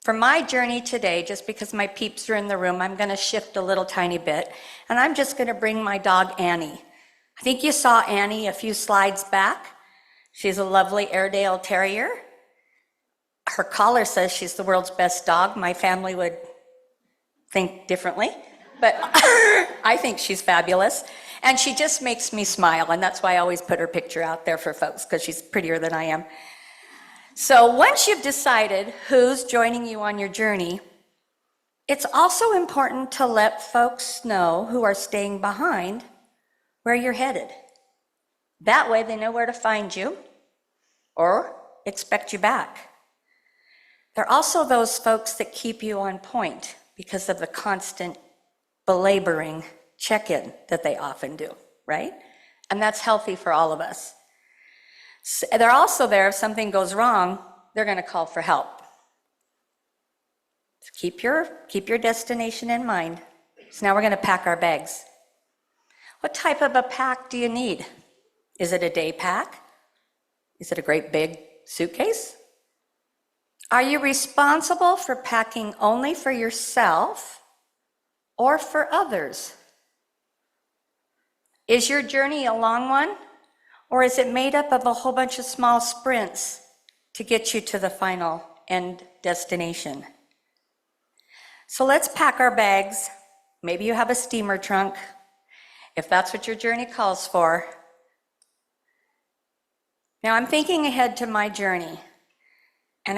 For my journey today, just because my peeps are in the room, I'm going to shift a little tiny bit, and I'm just going to bring my dog Annie. I think you saw Annie a few slides back. She's a lovely Airedale Terrier. Her collar says she's the world's best dog. My family would think differently, but I think she's fabulous. And she just makes me smile, and that's why I always put her picture out there for folks, because she's prettier than I am. So once you've decided who's joining you on your journey, it's also important to let folks know who are staying behind where you're headed. That way they know where to find you or expect you back. There are also those folks that keep you on point because of the constant belaboring check-in that they often do, right? And that's healthy for all of us. So they're also there if something goes wrong, they're going to call for help. So keep your destination in mind. So now we're going to pack our bags. What type of a pack do you need? Is it a day pack? Is it a great big suitcase? Are you responsible for packing only for yourself or for others? Is your journey a long one, or is it made up of a whole bunch of small sprints to get you to the final end destination? So let's pack our bags. Maybe you have a steamer trunk, if that's what your journey calls for. Now I'm thinking ahead to my journey, and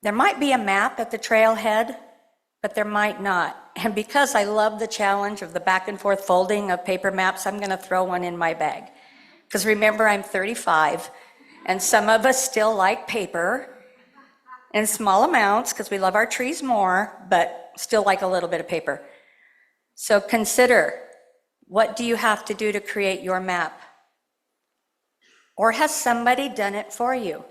there might be a map at the trailhead, but there might not. And because I love the challenge of the back and forth folding of paper maps, I'm going to throw one in my bag. Because remember, I'm 35, and some of us still like paper in small amounts because we love our trees more, but still like a little bit of paper. So consider, what do you have to do to create your map? Or has somebody done it for you?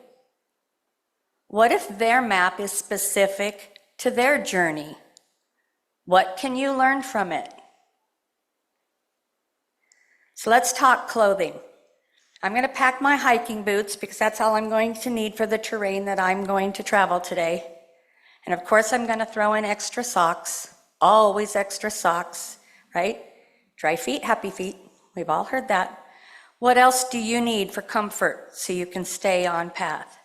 What if their map is specific to their journey? What can you learn from it? So let's talk clothing. I'm going to pack my hiking boots because that's all I'm going to need for the terrain that I'm going to travel today. And of course, I'm going to throw in extra socks, always extra socks, right? Dry feet, happy feet. We've all heard that. What else do you need for comfort so you can stay on path?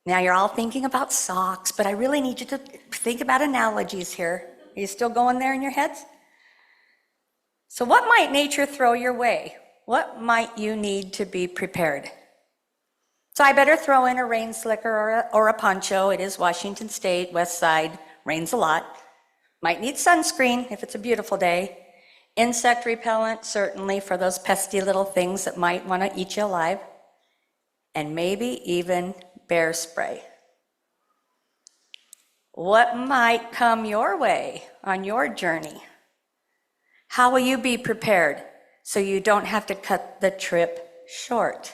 Now you're all thinking about socks, but I really need you to think about analogies here. Are you still going there in your heads? So what might nature throw your way? What might you need to be prepared? So I better throw in a rain slicker or a poncho. It is Washington State, West Side, rains a lot. Might need sunscreen if it's a beautiful day. Insect repellent, certainly, for those pesky little things that might want to eat you alive. And maybe even bear spray. What might come your way on your journey? How will you be prepared so you don't have to cut the trip short?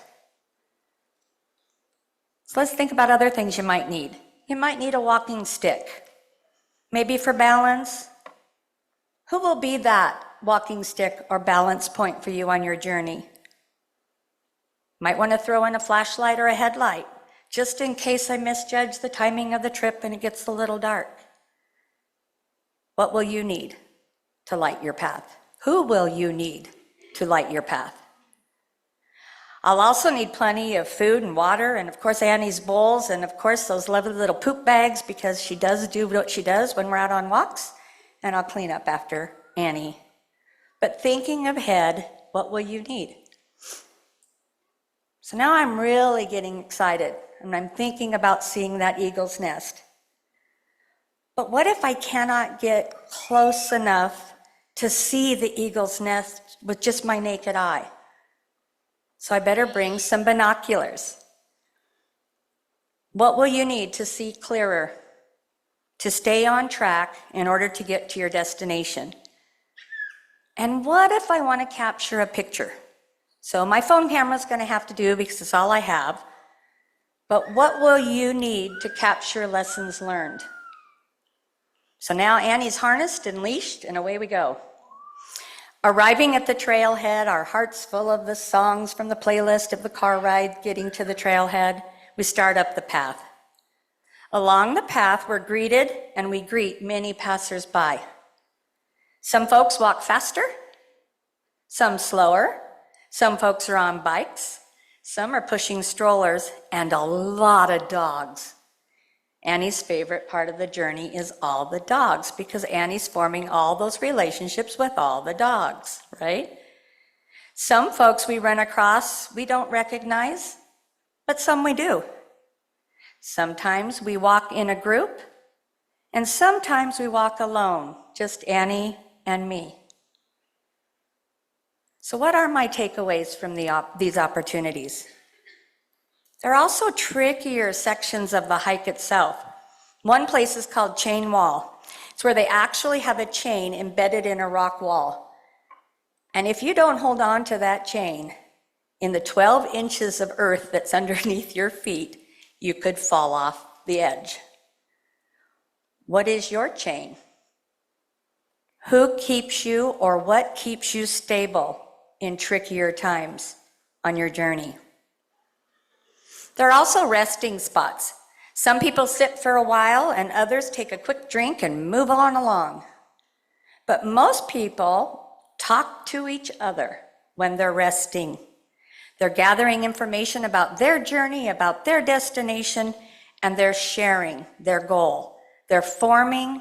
So let's think about other things you might need. You might need a walking stick, maybe for balance. Who will be that walking stick or balance point for you on your journey? Might want to throw in a flashlight or a headlight, just in case I misjudge the timing of the trip and it gets a little dark. What will you need to light your path? Who will you need to light your path? I'll also need plenty of food and water, and of course Annie's bowls, and of course those lovely little poop bags, because she does do what she does when we're out on walks, and I'll clean up after Annie. But thinking ahead, what will you need? So now I'm really getting excited, and I'm thinking about seeing that eagle's nest. But what if I cannot get close enough to see the eagle's nest with just my naked eye? So I better bring some binoculars. What will you need to see clearer, to stay on track in order to get to your destination? And what if I want to capture a picture? So my phone camera's going to have to do because it's all I have. But what will you need to capture lessons learned? So now Annie's harnessed and leashed, and away we go. Arriving at the trailhead, our hearts full of the songs from the playlist of the car ride, getting to the trailhead, we start up the path. Along the path, we're greeted and we greet many passersby. Some folks walk faster, some slower, some folks are on bikes, some are pushing strollers, and a lot of dogs. Annie's favorite part of the journey is all the dogs, because Annie's forming all those relationships with all the dogs, right? Some folks we run across we don't recognize, but some we do. Sometimes we walk in a group, and sometimes we walk alone, just Annie and me. So what are my takeaways from these opportunities? There are also trickier sections of the hike itself. One place is called Chain Wall. It's where they actually have a chain embedded in a rock wall. And if you don't hold on to that chain, in the 12 inches of earth that's underneath your feet, you could fall off the edge. What is your chain? Who keeps you, or what keeps you stable in trickier times on your journey? There are also resting spots. Some people sit for a while and others take a quick drink and move on along. But most people talk to each other when they're resting. They're gathering information about their journey, about their destination, and they're sharing their goal. They're forming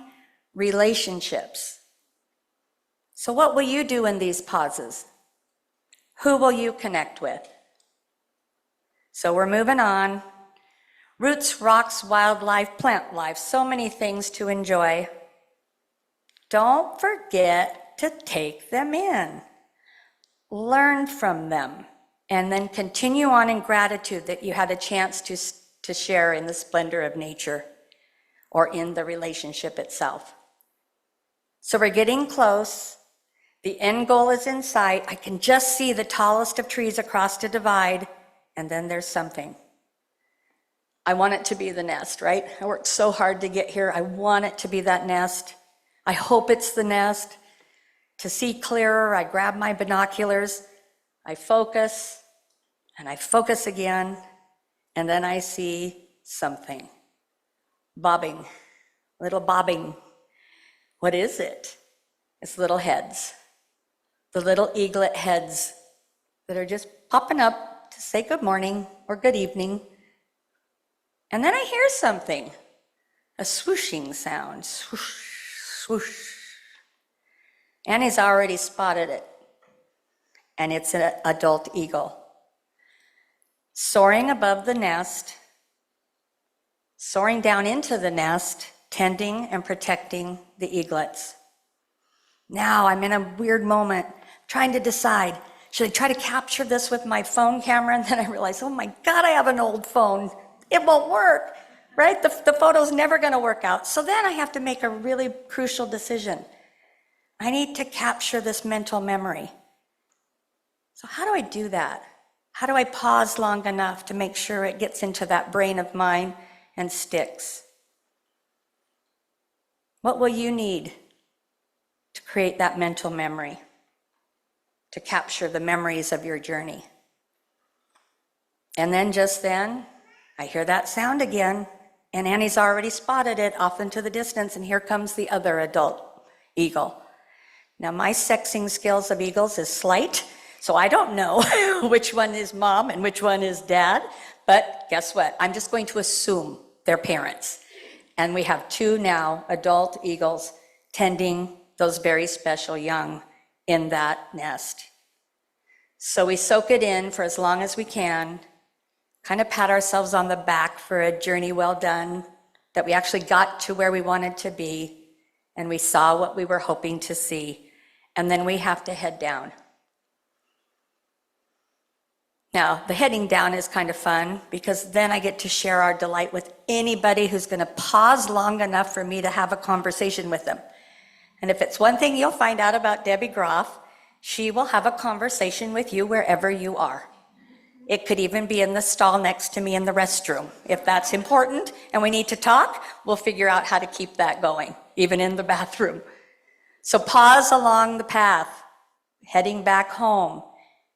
relationships. So what will you do in these pauses? Who will you connect with? So we're moving on. Roots, rocks, wildlife, plant life, so many things to enjoy. Don't forget to take them in. Learn from them, and then continue on in gratitude that you had a chance to share in the splendor of nature or in the relationship itself. So we're getting close. The end goal is in sight. I can just see the tallest of trees across the divide, and then there's something. I want it to be the nest, right? I worked so hard to get here. I want it to be that nest. I hope it's the nest. To see clearer, I grab my binoculars, I focus, and I focus again, and then I see something. Bobbing, little bobbing. What is it? It's little heads. The little eaglet heads that are just popping up to say good morning or good evening. And then I hear something, a swooshing sound, swoosh, swoosh. Annie's already spotted it, and it's an adult eagle. Soaring above the nest, soaring down into the nest, tending and protecting the eaglets. Now I'm in a weird moment, trying to decide, should I try to capture this with my phone camera? And then I realize, oh my God, I have an old phone. It won't work, right? The photo's never gonna work out. So then I have to make a really crucial decision. I need to capture this mental memory. So how do I do that? How do I pause long enough to make sure it gets into that brain of mine and sticks? What will you need to create that mental memory, to capture the memories of your journey? And then just then, I hear that sound again, and Annie's already spotted it off into the distance, and here comes the other adult eagle. Now, my sexing skills of eagles is slight, so I don't know which one is mom and which one is dad, but guess what? I'm just going to assume they're parents. And we have two now adult eagles tending those very special young in that nest. So we soak it in for as long as we can, kind of pat ourselves on the back for a journey well done, that we actually got to where we wanted to be, and we saw what we were hoping to see, and then we have to head down. Now, the heading down is kind of fun because then I get to share our delight with anybody who's going to pause long enough for me to have a conversation with them. And if it's one thing you'll find out about Debbie Groff, she will have a conversation with you wherever you are. It could even be in the stall next to me in the restroom. If that's important and we need to talk, we'll figure out how to keep that going, even in the bathroom. So pause along the path, heading back home,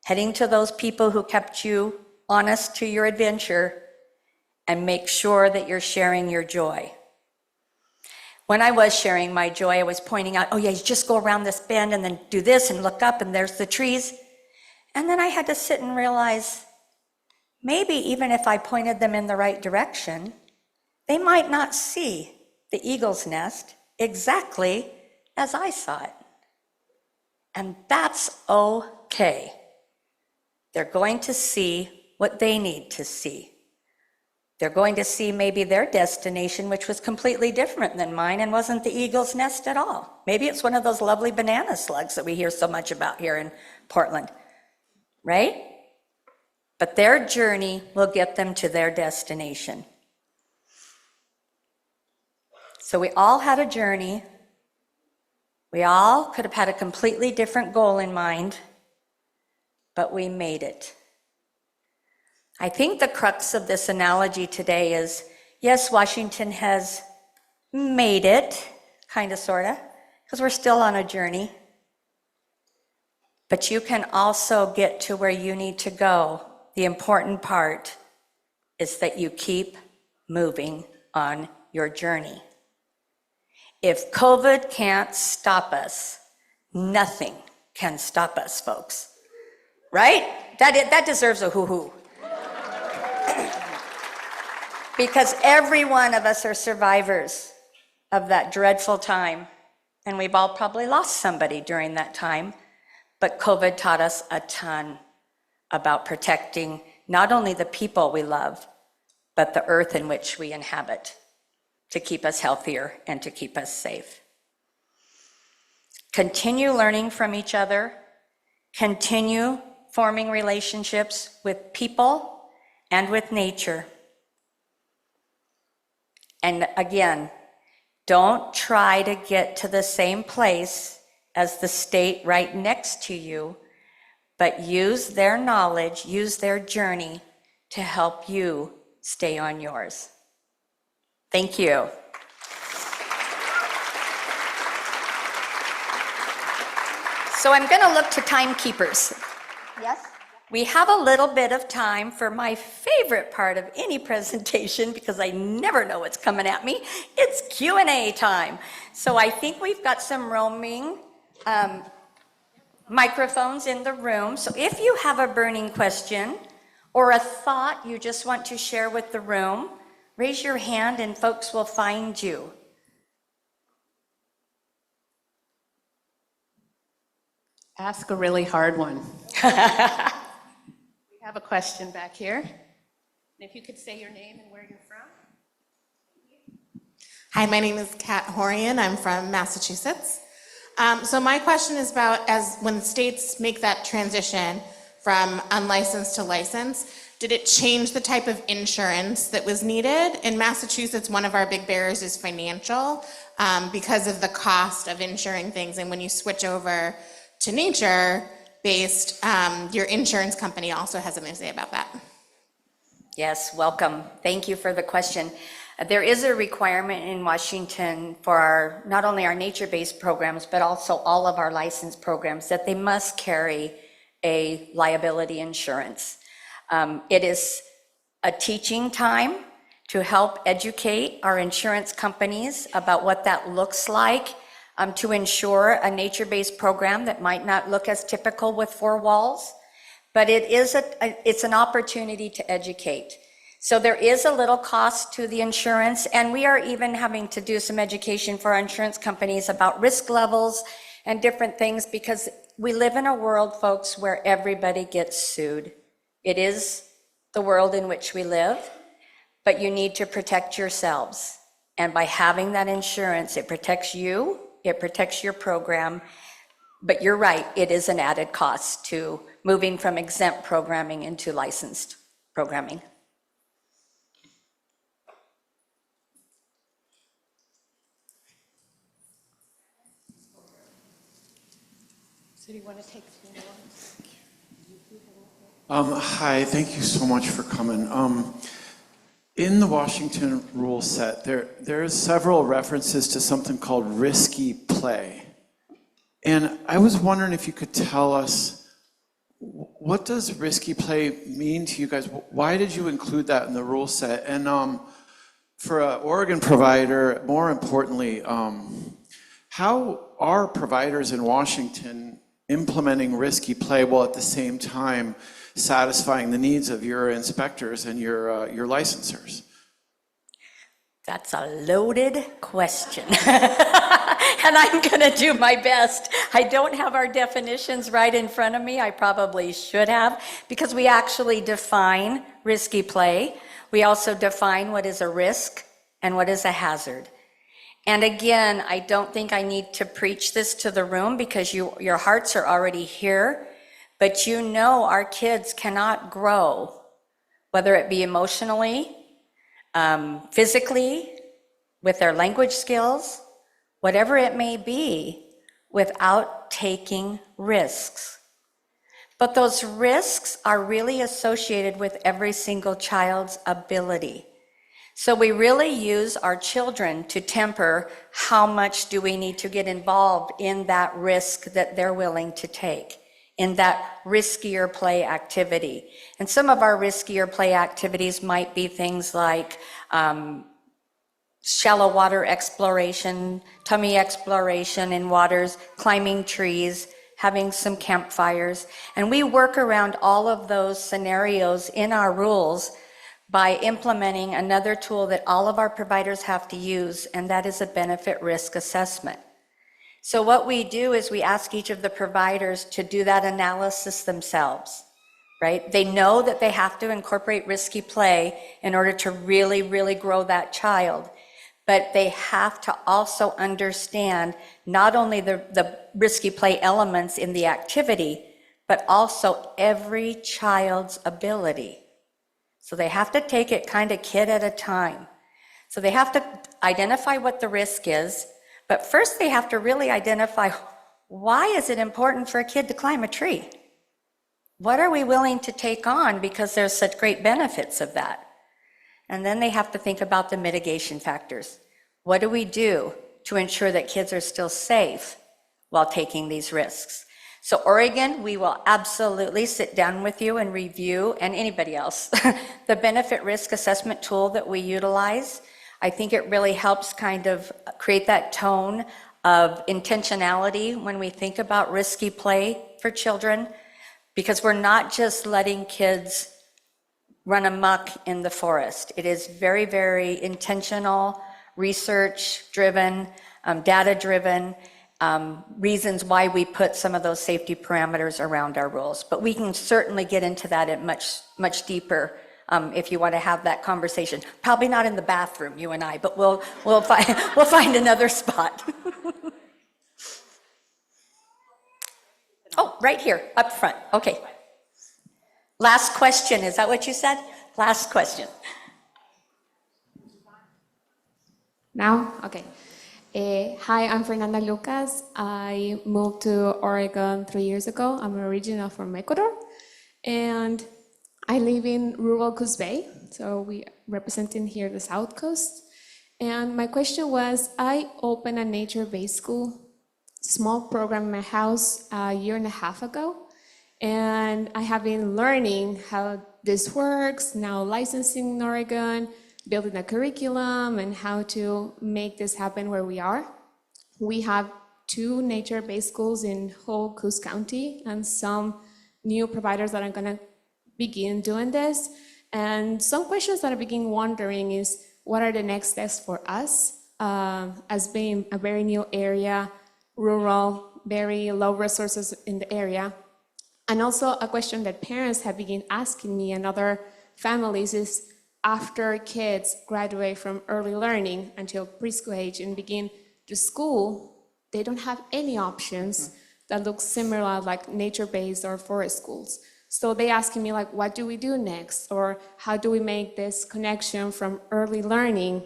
heading to those people who kept you honest to your adventure, and make sure that you're sharing your joy. When I was sharing my joy, I was pointing out, oh yeah, you just go around this bend and then do this and look up and there's the trees. And then I had to sit and realize, maybe even if I pointed them in the right direction, they might not see the eagle's nest exactly as I saw it. And that's okay. They're going to see what they need to see. They're going to see maybe their destination, which was completely different than mine and wasn't the eagle's nest at all. Maybe it's one of those lovely banana slugs that we hear so much about here in Portland, right? But their journey will get them to their destination. So we all had a journey. We all could have had a completely different goal in mind, but we made it. I think the crux of this analogy today is, yes, Washington has made it, kind of, sort of, because we're still on a journey. But you can also get to where you need to go. The important part is that you keep moving on your journey. If COVID can't stop us, nothing can stop us, folks. Right? That deserves a hoo-hoo. Because every one of us are survivors of that dreadful time. And we've all probably lost somebody during that time. But COVID taught us a ton about protecting not only the people we love, but the earth in which we inhabit, to keep us healthier and to keep us safe. Continue learning from each other. Continue forming relationships with people and with nature. And again, don't try to get to the same place as the state right next to you, but use their knowledge, use their journey to help you stay on yours. Thank you. So I'm going to look to timekeepers. Yes? We have a little bit of time for my favorite part of any presentation, because I never know what's coming at me. It's Q&A time. So I think we've got some roaming microphones in the room. So if you have a burning question or a thought you just want to share with the room, raise your hand and folks will find you. Ask a really hard one. We have a question back here. And if you could say your name and where you're from. Hi, my name is Kat Horian. I'm from Massachusetts. So my question is about as when states make that transition from unlicensed to licensed, did it change the type of insurance that was needed? In Massachusetts, one of our big barriers is financial because of the cost of insuring things. And when you switch over to nature-based, your insurance company also has something to say about that. Yes, welcome. Thank you for the question. There is a requirement in Washington for not only our nature-based programs, but also all of our licensed programs that they must carry a liability insurance. It is a teaching time to help educate our insurance companies about what that looks like to ensure a nature-based program that might not look as typical with four walls, but it's an opportunity to educate. So there is a little cost to the insurance, and we are even having to do some education for our insurance companies about risk levels and different things, because we live in a world, folks, where everybody gets sued. It is the world in which we live, but you need to protect yourselves. And by having that insurance, it protects you, it protects your program, but you're right, it is an added cost to moving from exempt programming into licensed programming. So do you want to take two more? Hi, thank you so much for coming. In the Washington rule set, there's several references to something called risky play. And I was wondering if you could tell us, what does risky play mean to you guys? Why did you include that in the rule set? And for an Oregon provider, more importantly, how are providers in Washington implementing risky play while at the same time satisfying the needs of your inspectors and your licensors? That's a loaded question. And I'm going to do my best. I don't have our definitions right in front of me. I probably should have, because we actually define risky play. We also define what is a risk and what is a hazard. And again, I don't think I need to preach this to the room, because your hearts are already here, but you know our kids cannot grow, whether it be emotionally, physically, with their language skills, whatever it may be, without taking risks. But those risks are really associated with every single child's ability. So we really use our children to temper how much do we need to get involved in that risk that they're willing to take, in that riskier play activity. And some of our riskier play activities might be things like shallow water exploration, tummy exploration in waters, climbing trees, having some campfires. And we work around all of those scenarios in our rules by implementing another tool that all of our providers have to use, and that is a benefit risk assessment. So what we do is we ask each of the providers to do that analysis themselves, right? They know that they have to incorporate risky play in order to really, really grow that child, but they have to also understand not only the risky play elements in the activity, but also every child's ability. So they have to take it kind of kid at a time. So they have to identify what the risk is, but first they have to really identify, why is it important for a kid to climb a tree? What are we willing to take on because there's such great benefits of that? And then they have to think about the mitigation factors. What do we do to ensure that kids are still safe while taking these risks? So Oregon, we will absolutely sit down with you and review, and anybody else, the benefit risk assessment tool that we utilize. I think it really helps kind of create that tone of intentionality when we think about risky play for children, because we're not just letting kids run amok in the forest. It is very, very intentional, research-driven, data-driven, reasons why we put some of those safety parameters around our rules. But we can certainly get into that at much deeper if you want to have that conversation. Probably not in the bathroom, you and I, but we'll find another spot. Oh, right here, up front. Okay. Last question, is that what you said? Last question. Now? Okay. Hi, I'm Fernanda Lucas. I moved to Oregon 3 years ago. I'm original from Ecuador, and I live in rural Coos Bay, so we representing here the South Coast. And my question was, I opened a nature-based school, small program in my house a year and a half ago, and I have been learning how this works, now licensing in Oregon, building a curriculum, and how to make this happen where we are. We have 2 nature-based schools in whole Coos County and some new providers that are gonna begin doing this. And some questions that I begin wondering is, what are the next steps for us as being a very new area, rural, very low resources in the area? And also a question that parents have begun asking me and other families is, after kids graduate from early learning until preschool age and begin to school, they don't have any options that look similar like nature-based or forest schools. So they asking me like, what do we do next? Or how do we make this connection from early learning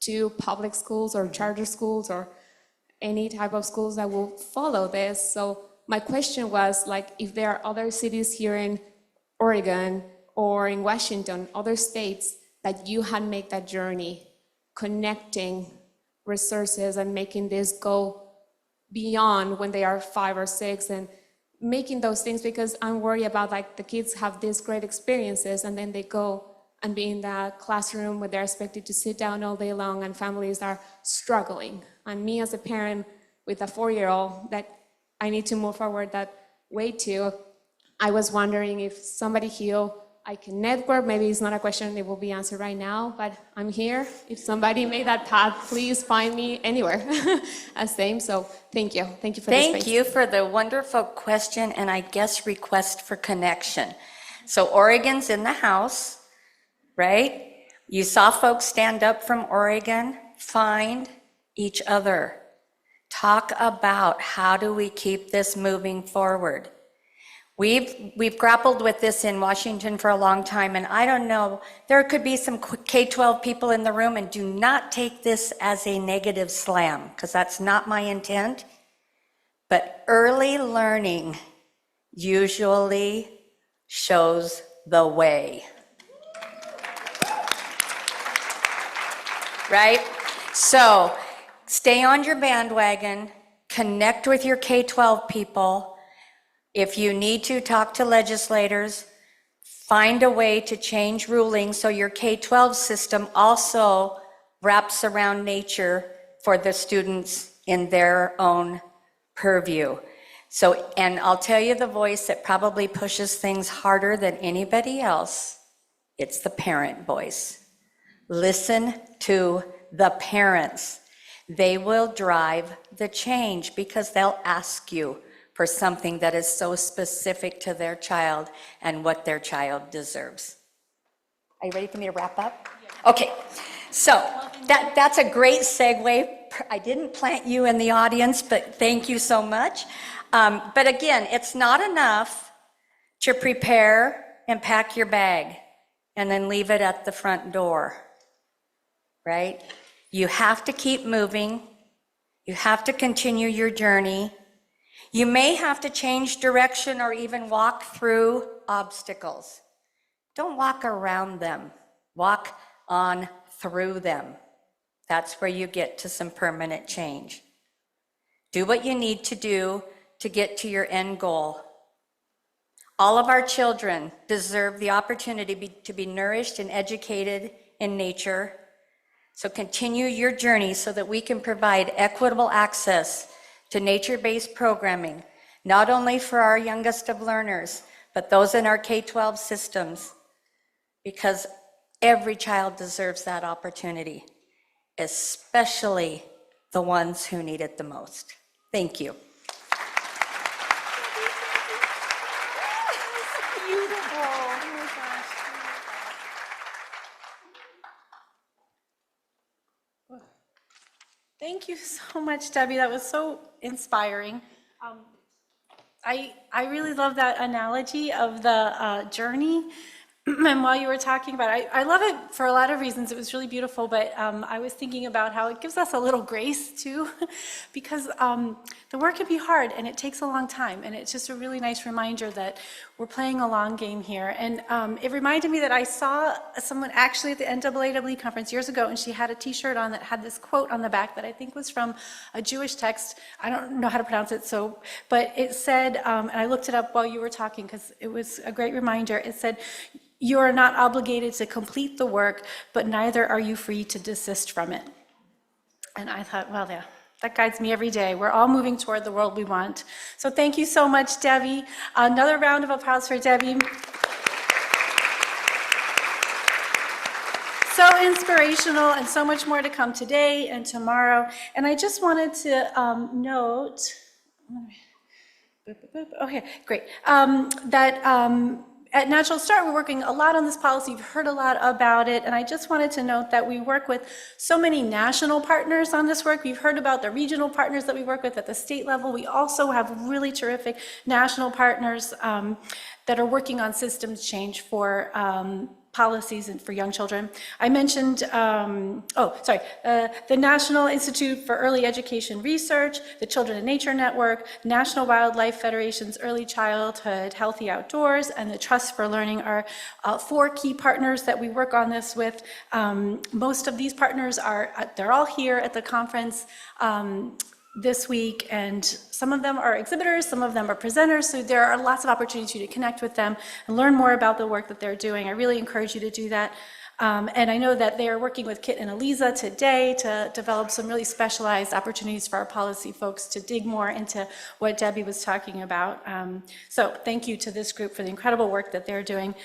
to public schools or charter schools or any type of schools that will follow this? So my question was like, if there are other cities here in Oregon or in Washington, other states that you had made that journey, connecting resources and making this go beyond when they are 5 or 6 and making those things, because I'm worried about like the kids have these great experiences and then they go and be in that classroom where they're expected to sit down all day long and families are struggling. And me as a parent with a 4-year-old that I need to move forward that way too, I was wondering if somebody here I can network. Maybe it's not a question that will be answered right now, but I'm here. If somebody made that path, please find me anywhere. Same, so thank you. Thank you for this space. Thank you for the wonderful question and I guess request for connection. So Oregon's in the house, right? You saw folks stand up from Oregon. Find each other. Talk about how do we keep this moving forward. We've grappled with this in Washington for a long time, and I don't know, there could be some K-12 people in the room, and do not take this as a negative slam, because that's not my intent. But early learning usually shows the way. Right? So stay on your bandwagon, connect with your K-12 people. If you need to, talk to legislators, find a way to change rulings so your K-12 system also wraps around nature for the students in their own purview. So, and I'll tell you the voice that probably pushes things harder than anybody else, it's the parent voice. Listen to the parents. They will drive the change because they'll ask you for something that is so specific to their child and what their child deserves. Are you ready for me to wrap up? Okay, so that's a great segue. I didn't plant you in the audience, but thank you so much. But again, it's not enough to prepare and pack your bag and then leave it at the front door, right? You have to keep moving. You have to continue your journey. You may have to change direction or even walk through obstacles. Don't walk around them. Walk on through them. That's where you get to some permanent change. Do what you need to do to get to your end goal. All of our children deserve the opportunity to be nourished and educated in nature. So continue your journey so that we can provide equitable access to nature-based programming, not only for our youngest of learners, but those in our K-12 systems, because every child deserves that opportunity, especially the ones who need it the most. Thank you. Beautiful. Oh my gosh. Thank you so much, Debbie. That was so inspiring. I really love that analogy of the journey. And while you were talking about it, I love it for a lot of reasons. It was really beautiful, but I was thinking about how it gives us a little grace too, because the work can be hard and it takes a long time. And it's just a really nice reminder that we're playing a long game here. And it reminded me that I saw someone actually at the NAAW conference years ago, and she had a t-shirt on that had this quote on the back that I think was from a Jewish text. I don't know how to pronounce it, but it said, and I looked it up while you were talking because it was a great reminder. It said, "You are not obligated to complete the work, but neither are you free to desist from it." And I thought, well, yeah, that guides me every day. We're all moving toward the world we want. So thank you so much, Debbie. Another round of applause for Debbie. So inspirational, and so much more to come today and tomorrow. And I just wanted to note, okay, great, that at NatStart, we're working a lot on this policy. You've heard a lot about it, and I just wanted to note that we work with so many national partners on this work. We've heard about the regional partners that we work with at the state level. We also have really terrific national partners that are working on systems change for policies and for young children. I mentioned, the National Institute for Early Education Research, the Children in Nature Network, National Wildlife Federation's Early Childhood Healthy Outdoors, and the Trust for Learning are 4 key partners that we work on this with. Most of these partners they're all here at the conference this week, and some of them are exhibitors, some of them are presenters, so there are lots of opportunities for you to connect with them and learn more about the work that they're doing. I really encourage you to do that. And I know that they are working with Kit and Eliza today to develop some really specialized opportunities for our policy folks to dig more into what Debbie was talking about. So thank you to this group for the incredible work that they're doing.